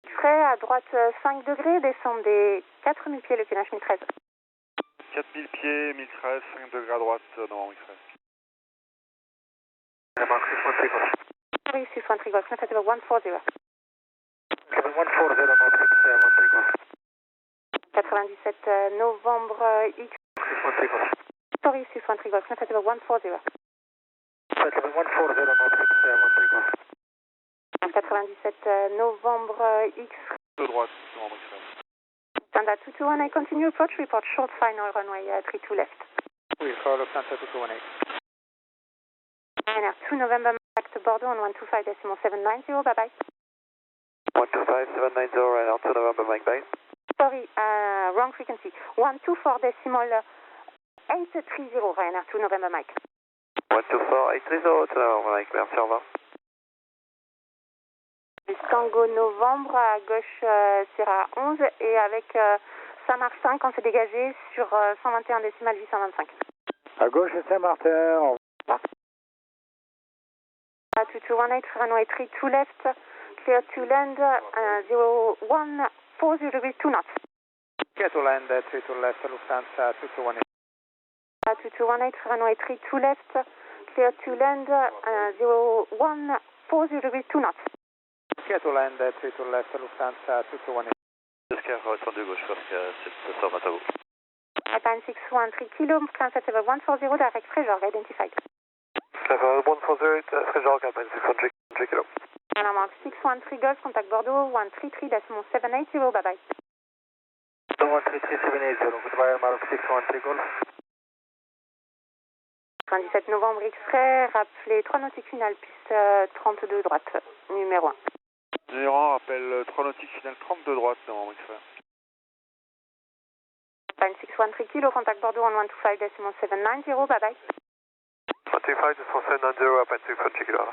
S5: X-Ray, à droite 5 degrés, descendez 4000 pieds le Kenneth 1013.
S3: 4000 pieds, 1013, 5 degrés à droite, Novembre X-Ray.
S5: Sorry, 613 Golf, Kenneth 140.
S6: 140, Matrix
S5: 97 novembre X. Sorry, 613 Golf, Kenneth 140.
S6: 140, Matrix
S5: 97 novembre X.
S3: De droite, Novembre X-Ray.
S5: Standard 221, I continue approach, report short final runway 32 left.
S10: We for Lufthansa 2218.
S5: Ryanair 2 November, back to Bordeaux on 125.790, bye bye.
S1: 125.790 right now, 2 November Mike, bye.
S5: Sorry, wrong frequency. 124.830, Ryanair 2 November Mike.
S1: 124.830, 2 November Mike, merci, au revoir.
S5: Tango Novembre, à gauche Sierra 11 et avec Saint-Martin quand c'est dégagé sur 121 décimales 825.
S9: À gauche, Saint-Martin. Au revoir.
S5: 2218, runway 32 left, clear to land, 0140 degrees 2 knots.
S10: Clear to land, 32 left, Lufthansa 2218.
S5: 2218, runway 32 left, clear to land, 0140 degrees 2 knots.
S10: Clear to land, 32 left, Lufthansa 2218.
S1: Oscar, 32 gauche, Corsica 720 Tango.
S5: Alpine 613 kilo, climb set level 140, direct Frejorg, identified.
S1: Level 140, Frejorg, Alpine 613 kilo.
S5: Mark 613 Golf, contact Bordeaux, 133.780, bye bye.
S6: 133.780, goodbye, Mark 613 Golf.
S5: 27 novembre X-Ray, rappelez 3 nautiques finales, piste 32 droite, numéro 1.
S3: Numéro 1, rappel 3 nautiques finale 32 droite, Novembre X-Ray.
S5: Alpine 613 kilo, contact Bordeaux on 125.790, bye bye.
S1: 125.790, Alpine 613 kilo.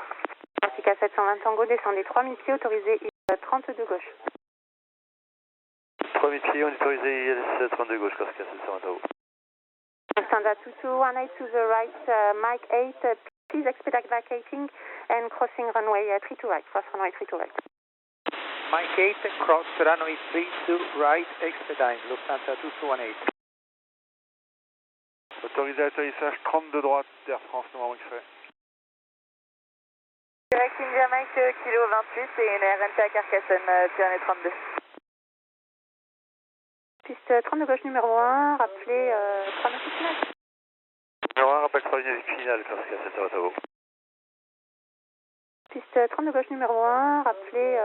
S5: Corsica 720 Tango, descendez 3000 pieds, autorisé ILS 32 gauche.
S1: 3000 pieds, on est autorisé ILS 32 gauche, Corsica 720 Tango.
S5: Standard 2218 to the right, Mike 8, please expedite vacating and crossing runway 32 right, cross runway 32 right.
S10: Mike 8, cross runway 32 right, expedite, Lufthansa 2218.
S3: Autorisé atterrissage 32 droite, Air France, Novembre X-Ray.
S5: Direct India Mike, kilo 28 et une RNT à Carcassonne, Pyrénées 32. Piste 32 gauche numéro 1, rappelez 3 nautiques finales.
S1: Numéro 1, rappel 3 nautiques finales, Corsica 720 Tango.
S5: Piste 32 gauche numéro 1, rappelez...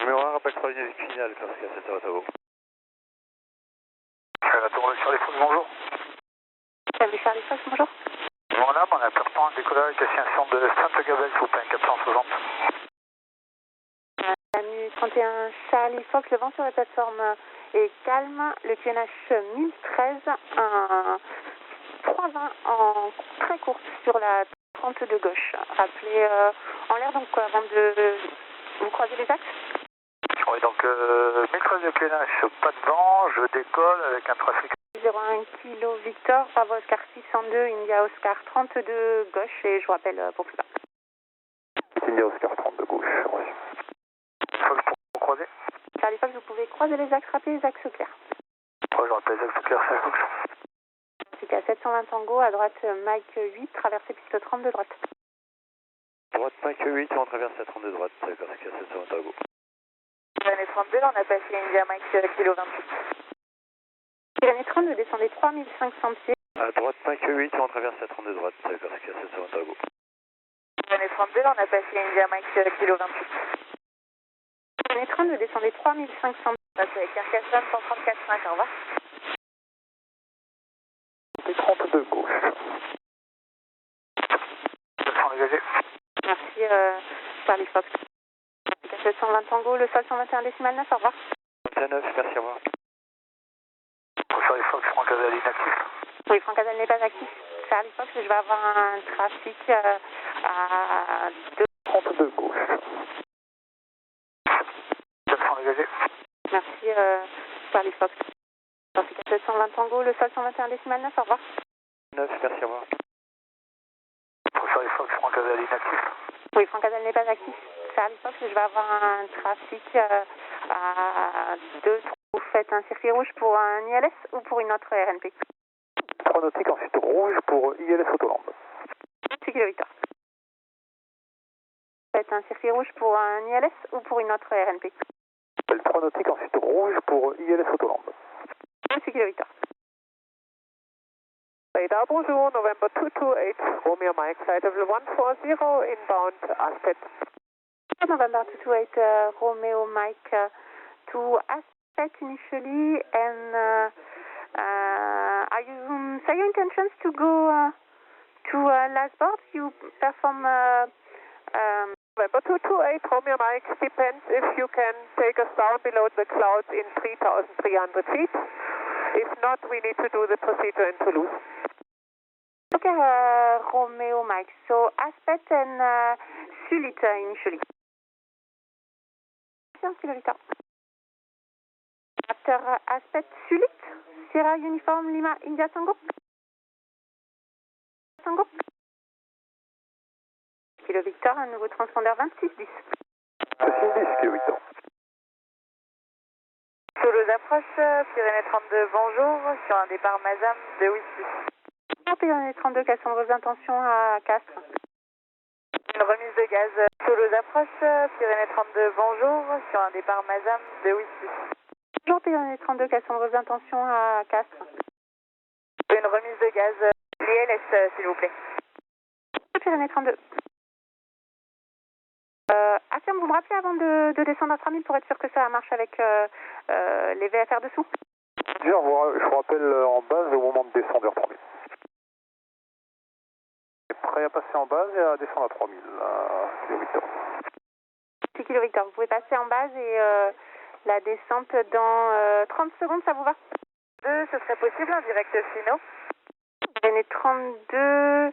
S1: Numéro 1, rappel 3 nautiques finales, Corsica 720 Tango.
S6: Charlie Fox, bonjour.
S5: Charlie Fox, bonjour.
S6: Voilà, on a pertant un décollage destination de Sainte-Gabelle, s'il vous plaît, 460.
S5: Bienvenue 31 Charlie Fox, le vent sur la plateforme est calme. Le QNH 1013, un 320 en très courte sur la 30 de gauche. Rappelez en l'air donc avant de vous croiser les axes.
S6: Oui, donc 1013 de QNH, pas de vent, je décolle avec un trafic.
S5: 01 Kilo Victor, Bravo Oscar 602, India Oscar 32 gauche et je vous rappelle pour plus tard.
S2: India Oscar 32 gauche, oui.
S6: Fox pour croiser.
S5: Charlie Fox, vous pouvez croiser les axes, rappeler les axes clairs.
S6: Oui, je rappelle les axes clairs, c'est Fox.
S5: C'est à 720 Tango, à droite Mike 8, traversée piste 32 droite.
S2: Droite Mike 8, on traverse la 32 droite, d'accord, c'est à 720 Tango.
S5: Pyrénées 32, on a passé India Mike Kilo 28. Pyrénées 32, descendez 3500 pieds.
S2: À droite Mike 8, on traverse la 32 droite, d'accord, c'est à 720 Tango.
S5: Pyrénées 32, on a passé India Mike Kilo 28. Pyrénées 32, descendez 3500 pieds. Passez avec Carcassonne 134.5, au revoir.
S2: Et 32 gauche.
S6: 700 dégagé.
S5: Merci Charlie Fox. 720 Tango, le sol 121 décimal 9, au revoir.
S2: 29, merci, au revoir.
S6: Charlie Fox, Franck Azal inactif.
S5: Oui, Franck Azal n'est pas actif. Charlie Fox, je vais avoir un trafic à
S2: 32 gauche.
S6: 700 dégagé.
S5: Merci Charlie Fox. Trafic à 720 Tango, le sol 121 décimal 9, au revoir.
S2: 9, merci, au revoir.
S6: Charlie Fox, Franck Azal inactif.
S5: Oui, Franck Azal n'est pas actif. Charlie Fox, je vais avoir un trafic à 2. Vous faites un circuit rouge pour un ILS ou pour une autre RNP?
S2: 3 nautiques, ensuite rouge pour ILS Autoland.
S5: 6 km Victor. Vous faites un circuit rouge pour un ILS ou pour une autre RNP?
S2: 3 nautiques, ensuite rouge pour ILS Autoland.
S5: 6 km Victor.
S10: Radar, bonjour, November 228, Romeo Mike, flight level 140, inbound Aspet.
S5: November 228, Romeo Mike to Aspet initially, and are you say your intentions to go to last board? You perform
S10: November 228, Romeo Mike, depends if you can take us down below the clouds in 3,300 feet. If not, we need to do the procedure in Toulouse.
S5: Okay, Romeo Mike, so Aspet and Sulit initially. After Aspet Sulit, Sierra Uniform Lima India Tango. Tango. Kilo Victor, un nouveau transpondeur 2610.
S2: 610, Kilo Victor.
S5: Toulouse approche, Pyrénées 32, bonjour, sur un départ Mazam de Whisky. Pyrénées 32, quelles sont vos intentions à Castres? Une remise de gaz, Toulouse approche, Pyrénées 32, bonjour, sur un départ Mazam de Whisky. Bonjour Pyrénées 32, quelles sont vos intentions à Castres? Une remise de gaz, l'ILS s'il vous plaît. Pyrénées 32. Affirme, vous me rappelez avant de descendre à 3000 pour être sûr que ça marche avec les VFR dessous?
S2: Je vous rappelle en base au moment de descendre vers 3000. Prêt à passer en base et à descendre à 3000, Kilo Victor.
S5: 6 Kilo Victor, vous pouvez passer en base et la descente dans 30 secondes, ça vous va? Ce serait possible en direct finaux. Pyrénées 32,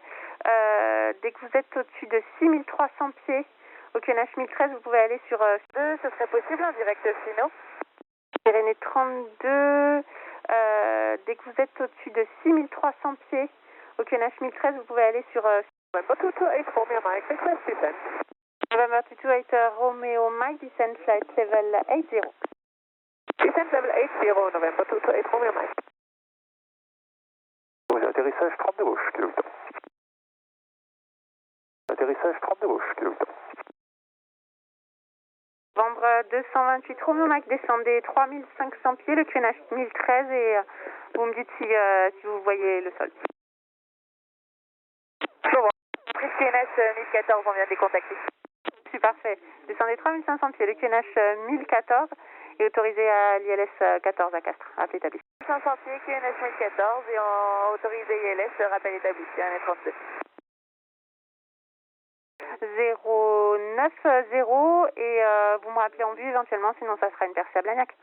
S5: dès que vous êtes au-dessus de 6300 pieds, au QNH 1013, vous pouvez aller sur... ce serait possible en direct finaux. Pyrénées 32, dès que vous êtes au-dessus de 6300 pieds, au QNH 1013, vous pouvez aller sur...
S10: November 228, Romeo Mike, request descent.
S5: November 228, Romeo Mike, descent flight level 80.
S10: Descent level 80, November 228, Romeo Mike.
S2: Atterrissage 32 gauche, Kilo Victor. Atterrissage 32 gauche, Kilo Victor.
S5: Novembre 228, Romeo Mike, descendez 3500 pieds, le QNH 1013 et vous me dites si vous voyez le sol. QNH 1014, on vient de les contacter. C'est parfait. Descendez 3500 pieds, le QNH 1014 et autorisé à l'ILS 14 à Castres, rappel établi.
S10: 500 pieds, QNS 1014 et en autorisé ILS, rappel établi, QNS 32.
S5: 090 et vous me rappelez en vue éventuellement, sinon ça sera une percée à Blagnac.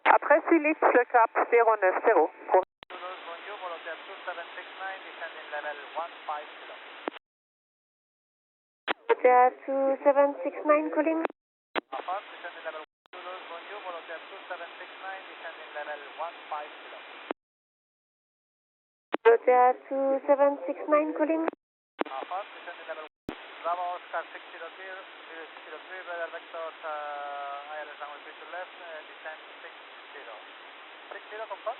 S10: Après Philippe, le cap 090.
S5: Voltaire 2769 calling. Voltaire 2769 calling.
S8: Bravo Oscar 60 clear, 060 clear, radar vector ILS runway 3 to left, descend 60. 60 confirm?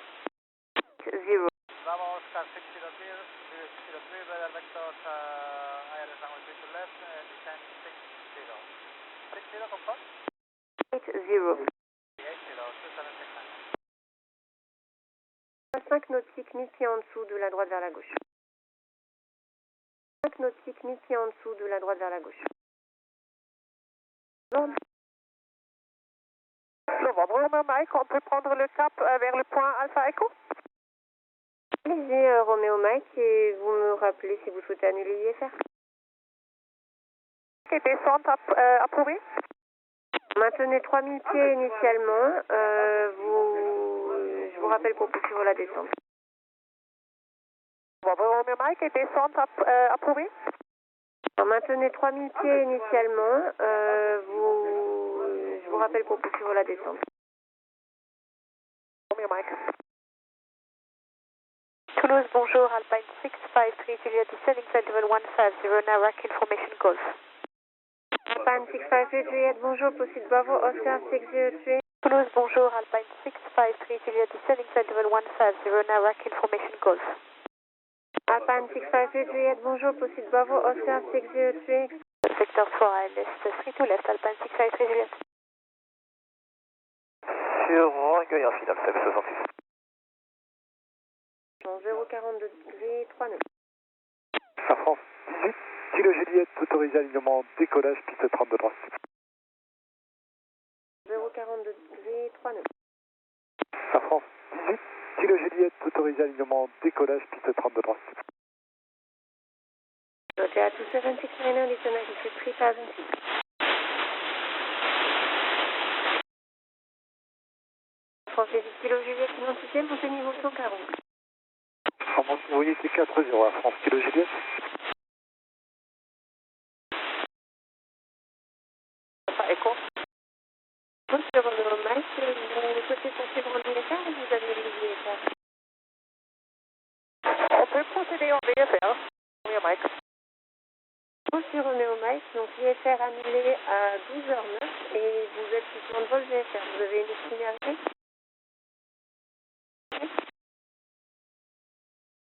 S5: 0.
S8: Bravo Oscar 60 clear, 060 clear, radar vector ILS runway 3 to left, descend 60. 60 confirm?
S5: 80. 5 nautiques, 1000 pieds en dessous de la droite vers la gauche. 5 nautiques, 1000 pieds en dessous de la droite vers la gauche.
S10: Novembre, Mike, on peut prendre le cap vers le point Alpha Echo?
S5: Allez-y, Roméo Mike, et vous me rappelez si vous souhaitez annuler l'IFR.
S10: Et descente approuvée?
S5: Maintenez 3000 pieds initialement. Je vous rappelle pour poursuivre la descente.
S10: Roméo Mike, et descente approuvée?
S5: Maintenez 3000 pieds initialement. Je vous rappelle pour poursuivre la descente.
S10: Roméo Mike.
S5: Toulouse, bonjour, Alpine 653 Juliet, descending flight level 150, now RAC information Golf. Alpine 653 Juliet, bonjour, Posite Bravo, Oscar 603. Toulouse, bonjour, Alpine 653 Juliet, descending flight level 150, now RAC information Golf. Alpine 653 Juliet, bonjour, Posite Bravo, Oscar 603. Sector 4 ILS 3 to left, Alpine 653 Juliet.
S6: Sur recueil en final, 766.
S5: 042 degrés, 3 nœuds.
S3: Air France 18, Kilo Juliette, autorisé alignement décollage, piste 32 droite.
S5: 042 degrés, 3 nœuds.
S3: Air France 18, Kilo Juliette, autorisé alignement décollage, piste 32 droite.
S5: Voltaire 2769, descend altitude 3000 feet. France 18 Kilo Juliette, identité, montée niveau 140.
S3: Vous voyez, c'est 4-0 à France Kilo Juliette.
S10: Echo.
S5: Sur le Mike, vous souhaitez poursuivre en VFR ou vous avez le VFR?
S10: On peut procéder en VFR. Roméo Mike.
S5: Sur Roméo Mike, donc VFR annulé à 12h09 et vous êtes sous plan de vol VFR. Vous avez une itinéraire?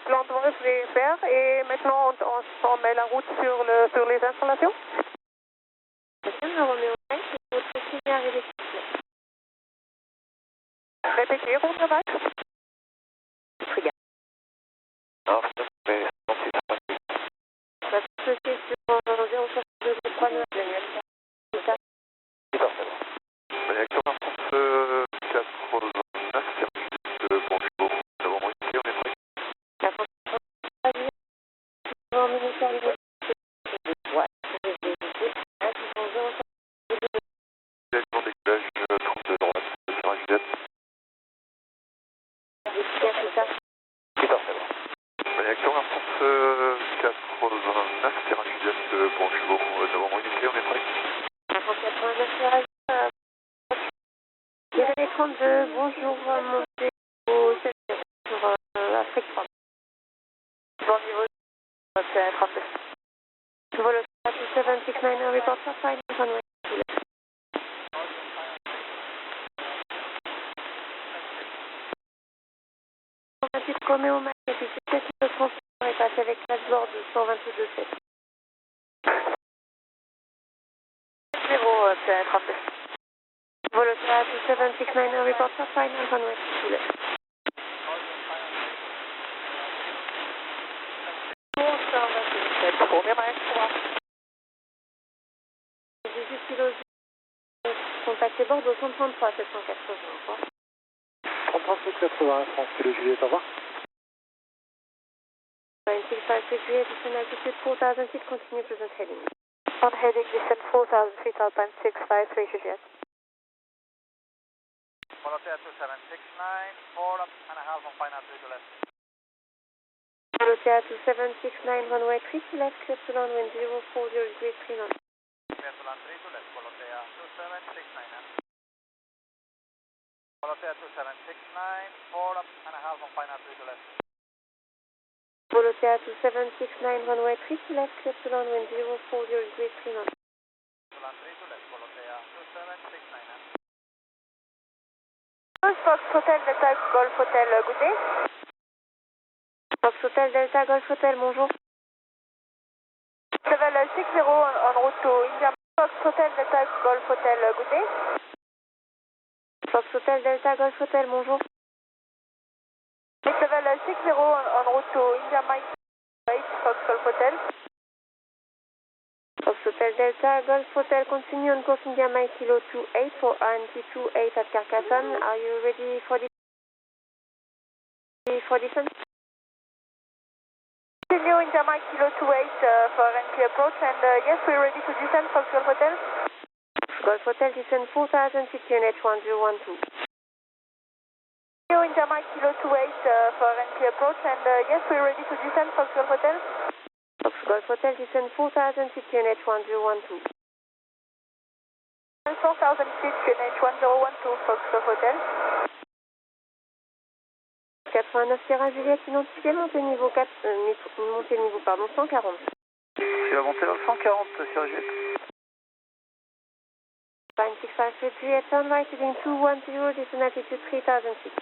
S10: Plan de vol VFR et maintenant on met la route sur les installations?
S5: Monsieur, Roméo Mike, votre itinéraire est complet.
S10: Répétez, Roméo Mike.
S5: Regarde. Parce que c'est sur 062 3 9, Daniel. C'est ça?
S2: Réaction Air France 89, bonjour, nous avons requis, on est prêt.
S5: La France, en militaire, ouais,
S2: Direction décollage 32 droite, sur Juliette.
S5: c'est ça?
S2: Réaction Air France 89, Sierra Juliette, bonjour, nous avons requis, on est prêt.
S5: La France 89, Désolé 32, bonjour, montée au 7 sur Afrique 3.
S10: Bon niveau, c'est 32.
S5: Vol 2769, report for final runway. Roméo Mike, affiché le transport est passé avec passeport de 122,7.
S10: 0, c'est 32.
S5: Vol 2769, report for final runway.
S10: Roméo Mike,
S5: 18 kg, contacté contacter Bordeaux 133 780, au revoir.
S9: 33 780, France, Kilo Juliet, au revoir.
S5: 965 Juliet, descend altitude 4000 feet, continue present heading.
S10: On heading, descend 4000 feet, Alpine 653 Juliet.
S8: Volotea 2769, 4 up and a half on final 3 to left.
S5: Volotea 2769, runway 3 to left, clear to land, wind 040 degrees 3 knots.
S8: Clear to land 3 to left, Volotea 2769. Volotea 2769, 4 up and a half on final 3 to left.
S5: Volotea 2769, runway 3 to left, clear to land, wind 040 degrees 3 knots.
S8: To land 3 to left, Volotea 2769.
S10: Fox Hotel Delta Golf Hotel, good day.
S5: Fox Hotel Delta Golf Hotel, bonjour.
S10: Level 60 en route to India. Fox Hotel Delta Golf Hotel, good day.
S5: Fox Hotel Delta Golf Hotel, bonjour.
S10: Level 60 en route to India Mike 8, Fox Golf Hotel.
S5: Fox Hotel Delta Golf Hotel, continue on course India Mike Kilo 28 for RNT 28 at Carcassonne. Are you ready for descent?
S10: Continue India Mike Kilo 28 for RNT approach, and yes, we're ready to descend, Fox Golf Hotel.
S5: Golf Hotel, descend 4000 feet, QNH 1012.
S10: Continue India Mike Kilo 28 for RNT approach, and yes, we're ready to descend, Fox Golf Hotel.
S5: Fox Golf Hotel, descend 4000 feet, QNH 1012.
S10: 4000 feet, QNH 1012, Fox Golf Hotel.
S5: 89 Sierra Juliette, identifié, montée niveau 4, montée niveau, pardon, 140.
S2: C'est la montée dans le 140, Sierra Juliette.
S5: 965 Juliette, turn right, heading 210, descend altitude 3000 feet.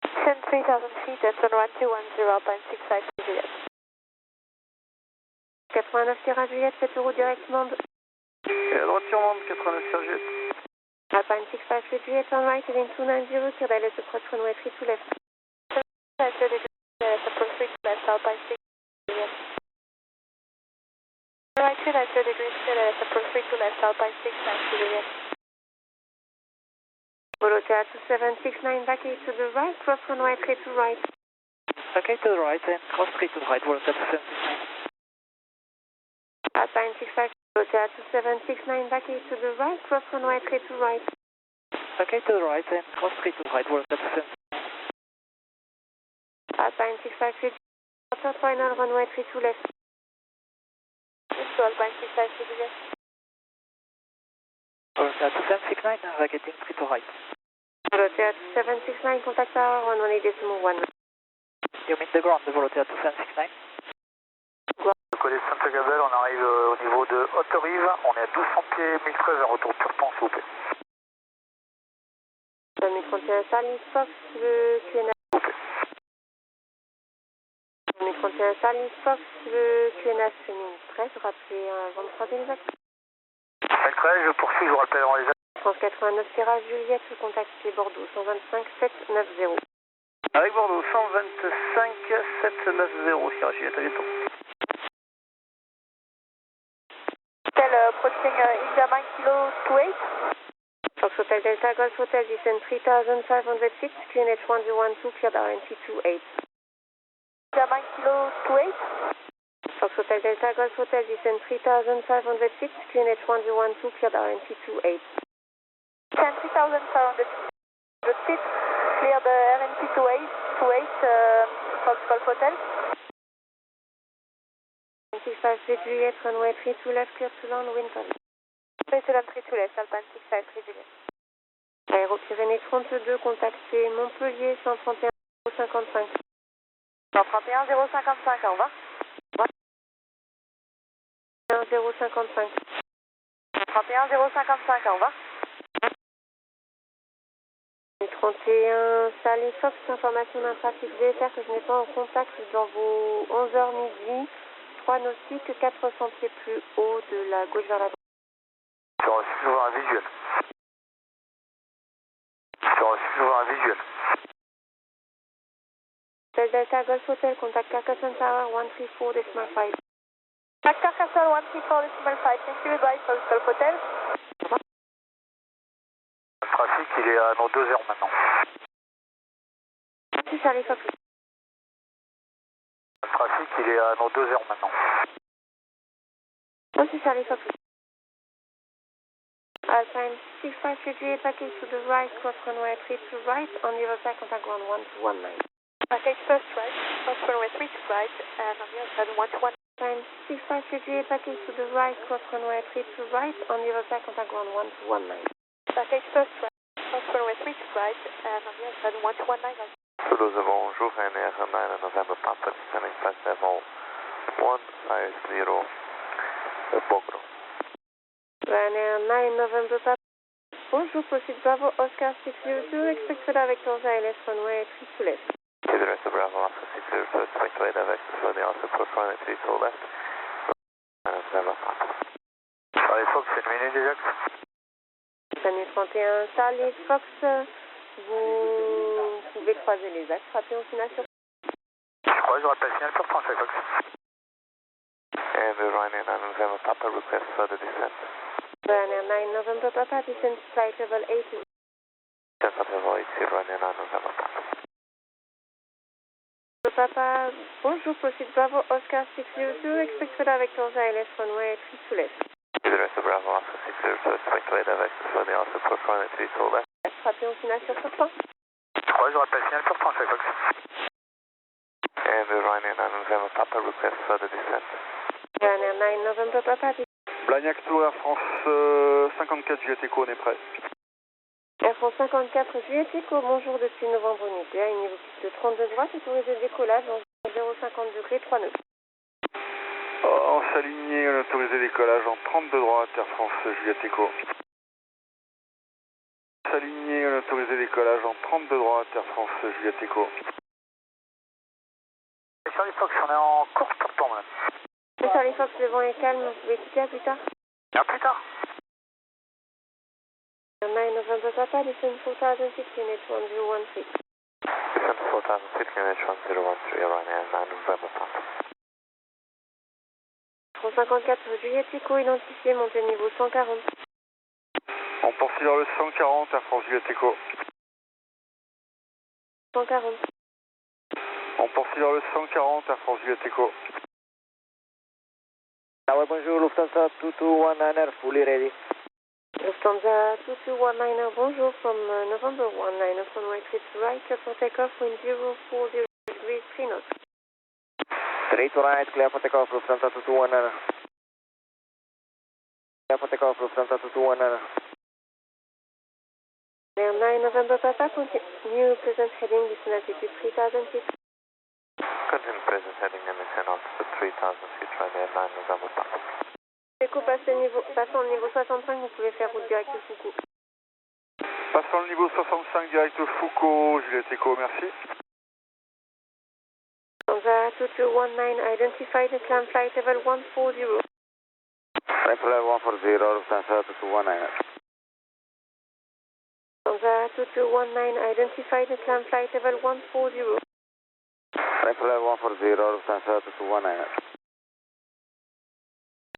S10: Descend 3000 feet, that's on 1210, Alpine 653 Juliette.
S5: 89 Sierra Juliette, faites route directement.
S2: Et à droite sur Mande, 89 Sierra Juliette.
S5: Alpine 653 Juliette, turn right, heading 290, clear direct approach runway 3 to left.
S10: Approach 3 to left, Alpine 6 Juliette. Right, 290 degrees, clear approach 3 to left, Alpine 6 Juliette.
S5: Volotea 2769, back 8 to the right, cross runway 3 to right.
S6: Okay, to the right and cross 3 to the right, Volotea 2769.
S5: Alpine 65, Volotea 2769, back 8 to the right, cross runway 3 to right.
S6: Okay, to the right and cross 3 to the right, Volotea 2769.
S5: Alpine 653, quarter final runway 3 to left.
S10: Into Alpine 653 Juliette.
S6: Volotea 2769, vacating 3 to right.
S5: Volotea 2769, contact tower 118.1.
S6: You mean the ground, Volotea 2769? Collège Saint-Agabel, on arrive au niveau de Haute-Rive, on est à 1200 pieds, 1013 en retour Turpan, s'il vous plaît.
S5: 2031 Charlie Fox, le QNH. 2031 Charlie Fox, le QNH 2013, rappelez avant de croiser les actes.
S6: 2013, je poursuis, je vous rappelle avant les actes.
S5: France 89 Sierra Juliette, contactez Bordeaux 125 790.
S2: Avec Bordeaux, 125 790, Sierra Juliette, à bientôt.
S10: Hotel approaching India Mike Kilo 28.
S5: Fox Hotel Delta Golf Hotel, descend 3500 feet, QNH 1012, cleared RNT 28.
S10: India Mike Kilo 28.
S5: Fox Hotel Delta Golf Hotel, descend 3500 feet, QNH 1012, cleared RNT 28.
S10: Descend 3500 feet, cleared RNT 28, Fox Golf Hotel.
S5: 653 Juliette, runway 3 to left, clear to land, wind calm.
S10: 3 to left, 3 to left, Alpine 653 Juliette.
S5: Aéro-Pyrénées 32, contactez Montpellier 131 055.
S10: 131 055, au revoir.
S5: 055.
S10: 31 055, au revoir.
S5: 31 Sally Fox, information d'un trafic VFR que je n'ai pas en contact dans vos 11h midi. 3 nautiques, 400 pieds plus haut de la gauche vers la droite.
S6: J'ai reçu toujours un visuel. J'ai reçu toujours un visuel.
S5: Hotel Delta Golf Hotel, contact Carcassonne Tower 134.5.
S10: Carcassonne 134.5, thank you, goodbye, Golf Hotel.
S6: il est à nos 2 heures maintenant.
S5: C'est Charlie Fox.
S6: Le trafic, il est à nos 2 heures maintenant.
S5: C'est Charlie Fox. Alpine 653 package to the right, cross runway 3 to right, on the other side, contact ground 1219.
S10: Package first right, cross runway 3 to right, and on the other side 121.
S5: Alpine 653 package to the right, cross runway 3 to right, on the other side, contact ground 1219.
S10: Package first right, cross runway 3 to right, and on the other side 119.
S1: Toulouse, bonjour, Ryanair 9 November Papa, descending flight level 150, Bogro.
S5: Ryanair 9 November Papa. Bonjour, proceed Bravo, Oscar 602, expect further avec Torza ILS runway 3 to left.
S1: To the rest of Bravo, Oscar 602, expect to direct for the answer for runway 3 to left. November Papa.
S6: Charlie Fox, c'est une minute déjà.
S5: Salut 31, Charlie Fox, vous pouvez croiser les axes, frapper en signal sur.
S6: Je crois que j'aurai pas le signal pour Charlie Fox.
S1: And the Ryanair 9 November Papa request further descent.
S5: Ryanair 9 November Papa, descend flight level 80.
S1: Descent level 80, Ryanair 9 November Papa.
S5: Papa, bonjour, proceed Bravo, Oscar 602, expect further avec Torza ILS runway 3 to left.
S1: To the rest of Bravo, Oscar 602, expect to direct for the answer for runway 3 to left.
S5: Frapper en signal sur 3.
S6: Je crois que j'aurai pas le signal pour Charlie Fox.
S1: And the Ryanair 9 November Papa request further descent.
S5: Ryanair 9 November Papa,
S3: Blagnac Tour Air France 54 Juliette Echo, on est prêt.
S5: Air France 54 Juliette Echo, bonjour depuis novembre unité, à une niveau piste de 32 droite, autorisé de décollage en 050 degrés 3 nœuds.
S3: On s'aligne, autorisé décollage en 32 droite, Air France Juliette Echo. S'aligner, autorisé décollage en 32 droite, Air France Juliette Echo.
S6: Charlie Fox, on est en course pour temps, madame.
S5: Charlie Fox, le vent est calme, vous pouvez quitter à plus tard.
S6: À plus tard.
S5: 9 November Papa, descend 4016, unit 1013.
S1: Descent 4006, unit 1013, Ryanair 9 November Papa.
S5: 154 Juliette Echo, identifié, montée niveau 140.
S3: On poursuit vers le 140, Air France Juliette Echo.
S5: 140.
S3: On poursuit vers le 140, Air France Juliette Echo.
S9: Ah ouais, bonjour, Lufthansa 2219, fully ready.
S5: Lufthansa 2219, bonjour, from November 19, runway 3 to right, for takeoff, wind 040 degrees 3 knots.
S9: 3 to right, clear for takeoff, Lufthansa 2219. Clear for takeoff, Lufthansa 2219.
S5: Air 9 November Papa, continue present heading, descend altitude 3000 feet.
S1: Continue present heading and descend altitude 3000 feet, Ryanair 9 November Papa.
S5: Echo, passant le niveau 65, vous pouvez faire route directe Foucault.
S3: Passons le niveau 65, direct Foucault, Juliette Echo, merci.
S5: Lufthansa 2219, identify the climb flight level 140.
S9: Flight level 140, Lufthansa 2219.
S5: Lufthansa 2219, identify the climb flight level 140.
S9: Flight level 140, Lufthansa 2219.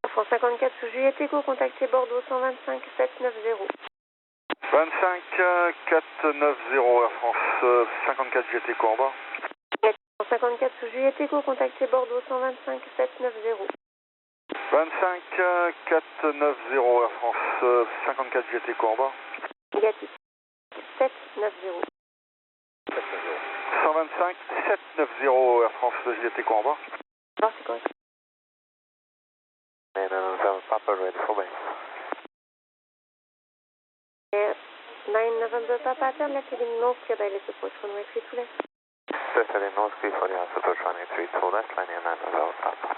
S5: France 54 sous Juliette Echo, contactez Bordeaux 125 790.
S3: 25 490, Air France 54 Juliette Echo en bas.
S5: 54 sous Juliette Echo, contactez Bordeaux 125 790.
S3: 25 490, Air France 54 Juliette Echo en bas.
S5: Négatif. 790.
S3: 125 790, Air France Juliette Echo en bas.
S5: Alors c'est correct.
S1: And November Papa ready for base.
S5: Air 9 November Papa, turn left heading north, clear by left approach, runway 3 to left.
S1: Descending north, clear for the answer for runway 3 to left, Ryanair 9 November Papa.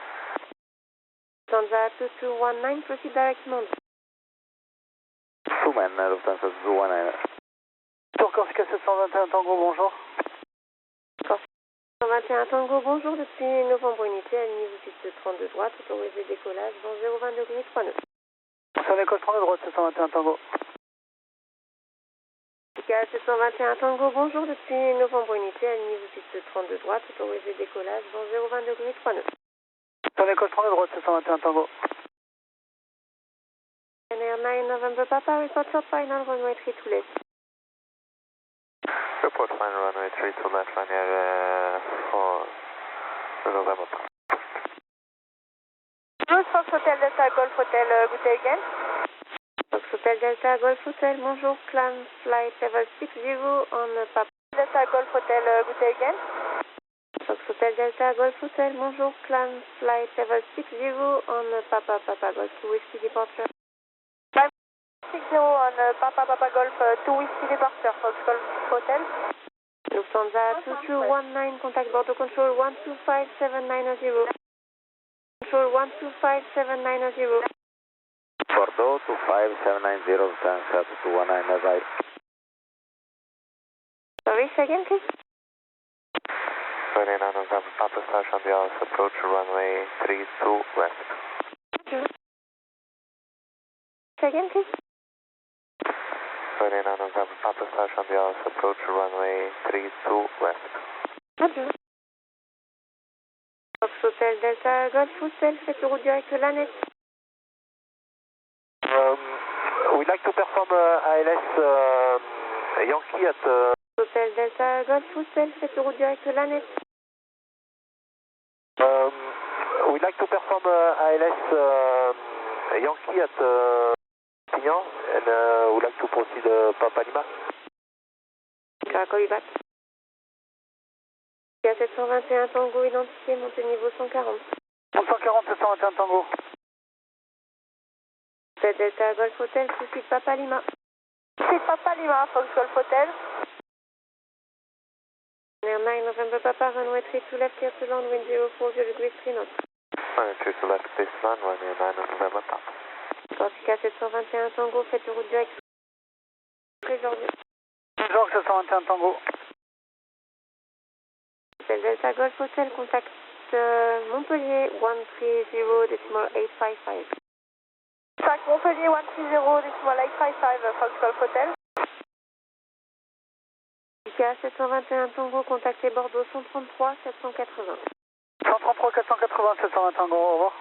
S5: Lufthansa 2219, proceed directement.
S9: Soumen, Lufthansa 2219.
S6: Tour Corsica 721 Tango, bonjour.
S5: 121 Tango, bonjour, depuis novembre unité, à niveau piste de 32 droite, autorisé décollage, vent 020 degrés 3 nœuds.
S6: C'est en école 32 droite, 721 Tango.
S5: 721 Tango, bonjour, depuis novembre unité, à niveau piste de 32 droite, autorisé décollage, vent 020 degrés 3 nœuds.
S6: C'est en école 32 droite, 721 Tango.
S5: Air 9 November Papa, report short final, runway 3 to left.
S6: Report line runway 32 left linear for November.
S5: Fox Hotel Delta Golf Hotel, good day again. Fox Hotel Delta Golf Hotel, bonjour, climb flight level 60 on Papa Delta Golf Hotel, good day again. Fox Hotel Delta Golf Hotel, bonjour, climb flight level 60 on Papa Golf to Whiskey departure. 60 on Papa Golf to Whiskey departure, Fox Golf Hotel. Lufthansa 2219, contact Bordeaux Control 125790. Control 125790.
S1: Bordeaux 25790, Lufthansa 2219, advise.
S5: Sorry, say again, please.
S6: 29 November, Papa Station Dallas, approach runway 32 left.
S5: Roger. Say again, please.
S6: 29 November, Papa Station Dallas, approach runway 32 left.
S5: Roger. Fox Hotel Delta Golf Hotel, faites le route direct Lanette.
S6: We'd like to perform ALS Yankee at...
S5: Hotel Delta Golf Hotel, faites le route direct Lanette.
S6: We'd like to perform ALS Yankee at Pignan, and we'd like to proceed Papa Lima.
S5: Okay, I'll call you back. Il y a 721 Tango identifié, montée niveau 140.
S7: 140, 721 Tango.
S5: Hotel Delta Golf Hotel, suite Papa Lima. Suite Papa Lima, Fox Golf Hotel. Air 9 November Papa, runway 32 left, clear to land, wind 040 degrees 3 knots.
S6: Runway 32 left, this land, runway 9 November Papa.
S5: Corsica 721 Tango, faites le route direct. Aujourd'hui.
S7: Georges 721 Tango.
S5: Hotel Delta Golf Hotel, contact Montpellier 130.855. Contact Montpellier 130.855, Fox Golf Hotel. Corsica 721 Tango, contactez Bordeaux 133 780.
S7: 133 480, 721 Tango, au revoir.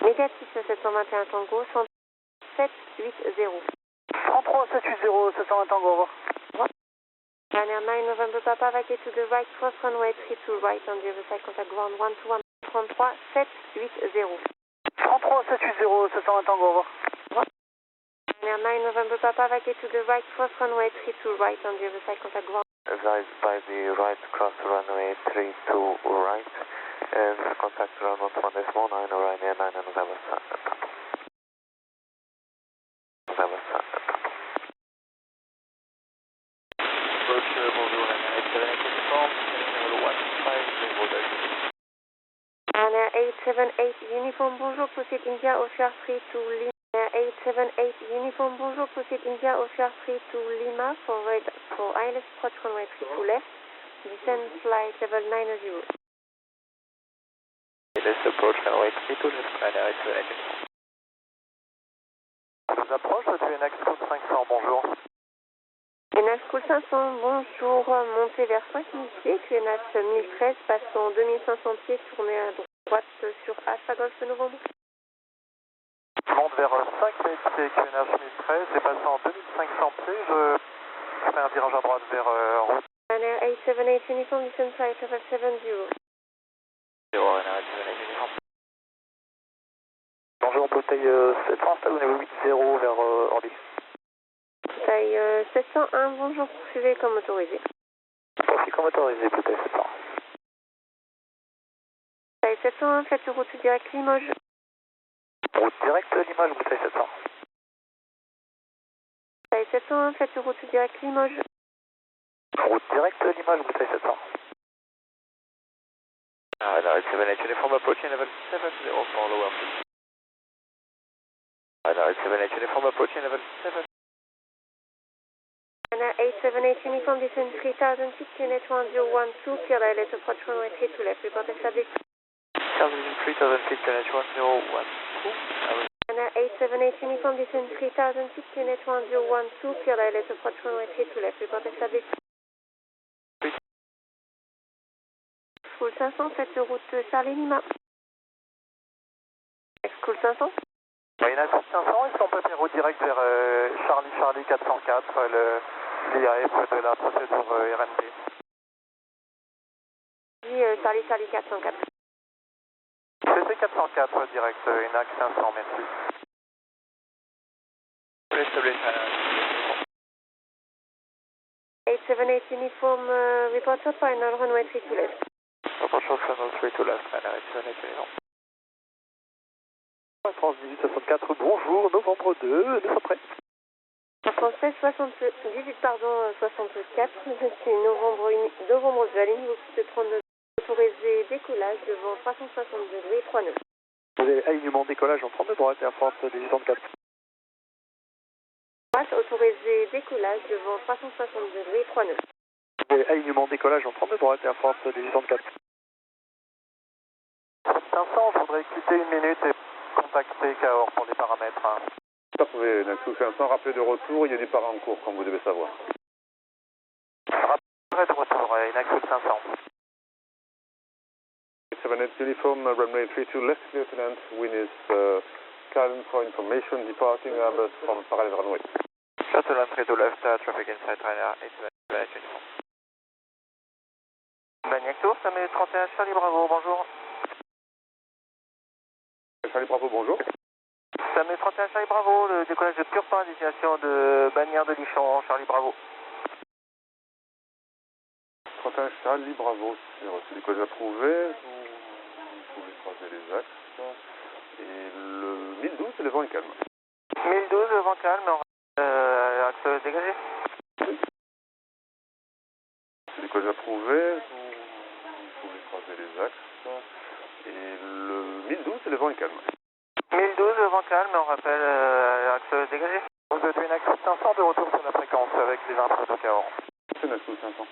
S5: Négatif 721 Tango, 780.
S7: 33 780, 720 Tango, au revoir.
S5: Ryanair 9 November Papa, vacate to the right, cross runway 32 right on the other side, contact ground 121, 33 780.
S7: 33 780, 720 Tango, au revoir.
S5: Ryanair 9 November Papa, vacate to the right, cross runway 32 right on the other side, contact ground.
S6: Advised by the right, cross runway 32 right, and contact ground 121.9, Ryanair 9 November Papa. November Papa.
S2: Bonjour, Ryanair
S5: 878 Uniform, bonjour, proceed India Oscar 3 to Lima. 878 Uniform, bonjour, proceed India Oscar 3 to Lima for ILS approach runway 32 left, descend flight level 90.
S6: ILS approach runway 32 left, Ryanair 878.
S2: Nous approche, QNX Cool 500, bonjour.
S5: QNH Cool 500, bonjour, montée vers 5000 pieds, QNH 1013, passons 2500 pieds, tournez à droite sur Alpha Golf Novembre.
S2: Monte vers 5000 pieds, QNH 1013, et passant 2500 pieds, je fais un virage à droite vers route.
S5: Ryanair 878 Uniform, descend flight level 70.
S6: Ryanair 878 Uniform.
S2: Bonjour, bouteille 700, stationnez 80 vers Orly.
S5: Taille 701, bonjour, poursuivez comme autorisé.
S2: Poursuivez comme autorisé, bouteille 700.
S5: Taille 701, faites route directe Limoges.
S2: Route directe Limoges, bouteille 700.
S5: Taille 701, faites route directe Limoges.
S2: Route directe Limoges, bouteille 700.
S6: Ryanair 878 Uniform approaching level 70 for lower please. Ryanair 878 Uniform approaching level 70.
S5: Ryanair 878 Uniform, descend 3000 feet, QNH 1012, clear ILS approach runway 32 left, report established.
S6: 3000 feet, QNH 1012.
S5: Ryanair 878 Uniform, descend 3000 feet, QNH 1012, clear ILS approach runway 32 left, report established. School 500, faites route Charlie Lima. School 500.
S2: Ryanair 500, ils sont pas fait route directe vers Charlie 404,
S6: l'IAF de la procédure RNT.
S5: Charlie 404.
S6: CC 404 direct, INAC 500, merci. Establish
S5: 878 uniform report to final runway 32 left.
S6: Approaching final 32 left, 878 uniform.
S9: France 1864, bonjour, novembre 2, nous sommes prêts.
S5: Français 18 pardon, 64, je suis novembre 2 à ligne, vous de 32, autorisé décollage devant 360 degrés 39.
S9: Vous avez alignement décollage en 32 droite et Air France 1864.
S5: Droite, autorisé décollage devant 360 degrés 39.
S9: Vous avez alignement décollage en 32 droite et Air France 1864.
S6: 500, je voudrais quitter une minute et contacter Cahors pour les paramètres.
S3: Parfait, Naxo 500, rappelez de retour, il y a des paras en cours, comme vous devez savoir.
S6: Rappelez de retour, Naxo 500.
S3: 78 uniform, runway 32 left, Lieutenant, wind is calm for information, departing Airbus from parallel runway.
S6: Lieutenant 32 left, traffic inside Ryanair, 878 uniform. Bagnac Tour, ça met 31 Charlie Bravo, bonjour.
S3: Charlie Bravo, bonjour.
S6: Ça met 31 Charlie Bravo, le décollage de Turpin, destination de Bagnères de Lichon, Charlie Bravo.
S3: 31 Charlie Bravo, c'est décollage approuvé, vous pouvez croiser les axes, et le 1012, le vent est calme.
S6: 1012, le vent calme, axe dégagé.
S3: C'est décollage approuvé, vous pouvez croiser les axes, et le 1012, le vent est calme.
S6: 1012, le vent calme, on rappelle axe dégagé. Vous êtes une axe 500 de retour sur la fréquence avec les infos de Cahors.
S3: C'est Naxo 500.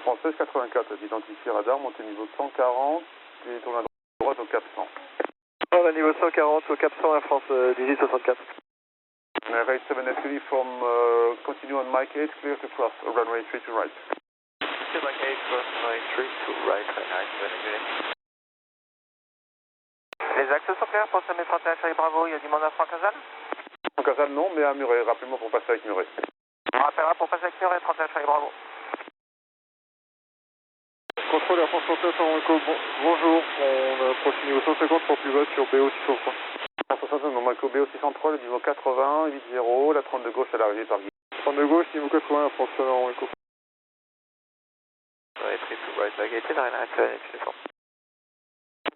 S3: Française 84, identifié radar, montée niveau 140 et tourne à droite au cap 100.
S9: On a niveau 140 au cap 100 Air France 1864.
S3: Rate 7 uniform, continue on Mike 8, clear to cross runway 3 to right.
S6: Mike 8, cross runway 3 to right, Les axes sont clairs pour ce 31 Charlie Bravo, il y a du monde à Francazal?
S3: Francazal non, mais à Muret, rappelez-moi pour passer avec Muret.
S6: On rappellera pour passer avec Muret, 31 Charlie Bravo.
S9: Contrôle Air France 160, bonjour, on approche niveau 150 pour plus bas sur BO 603.
S3: 160, non, Marco BO 603, le niveau 80, 80, la 32 gauche à l'arrivée par Guy.
S9: 32 gauche, niveau 80, Air France en écho.
S6: Right, 3 to right, vacated, Ryanair 7 uniform.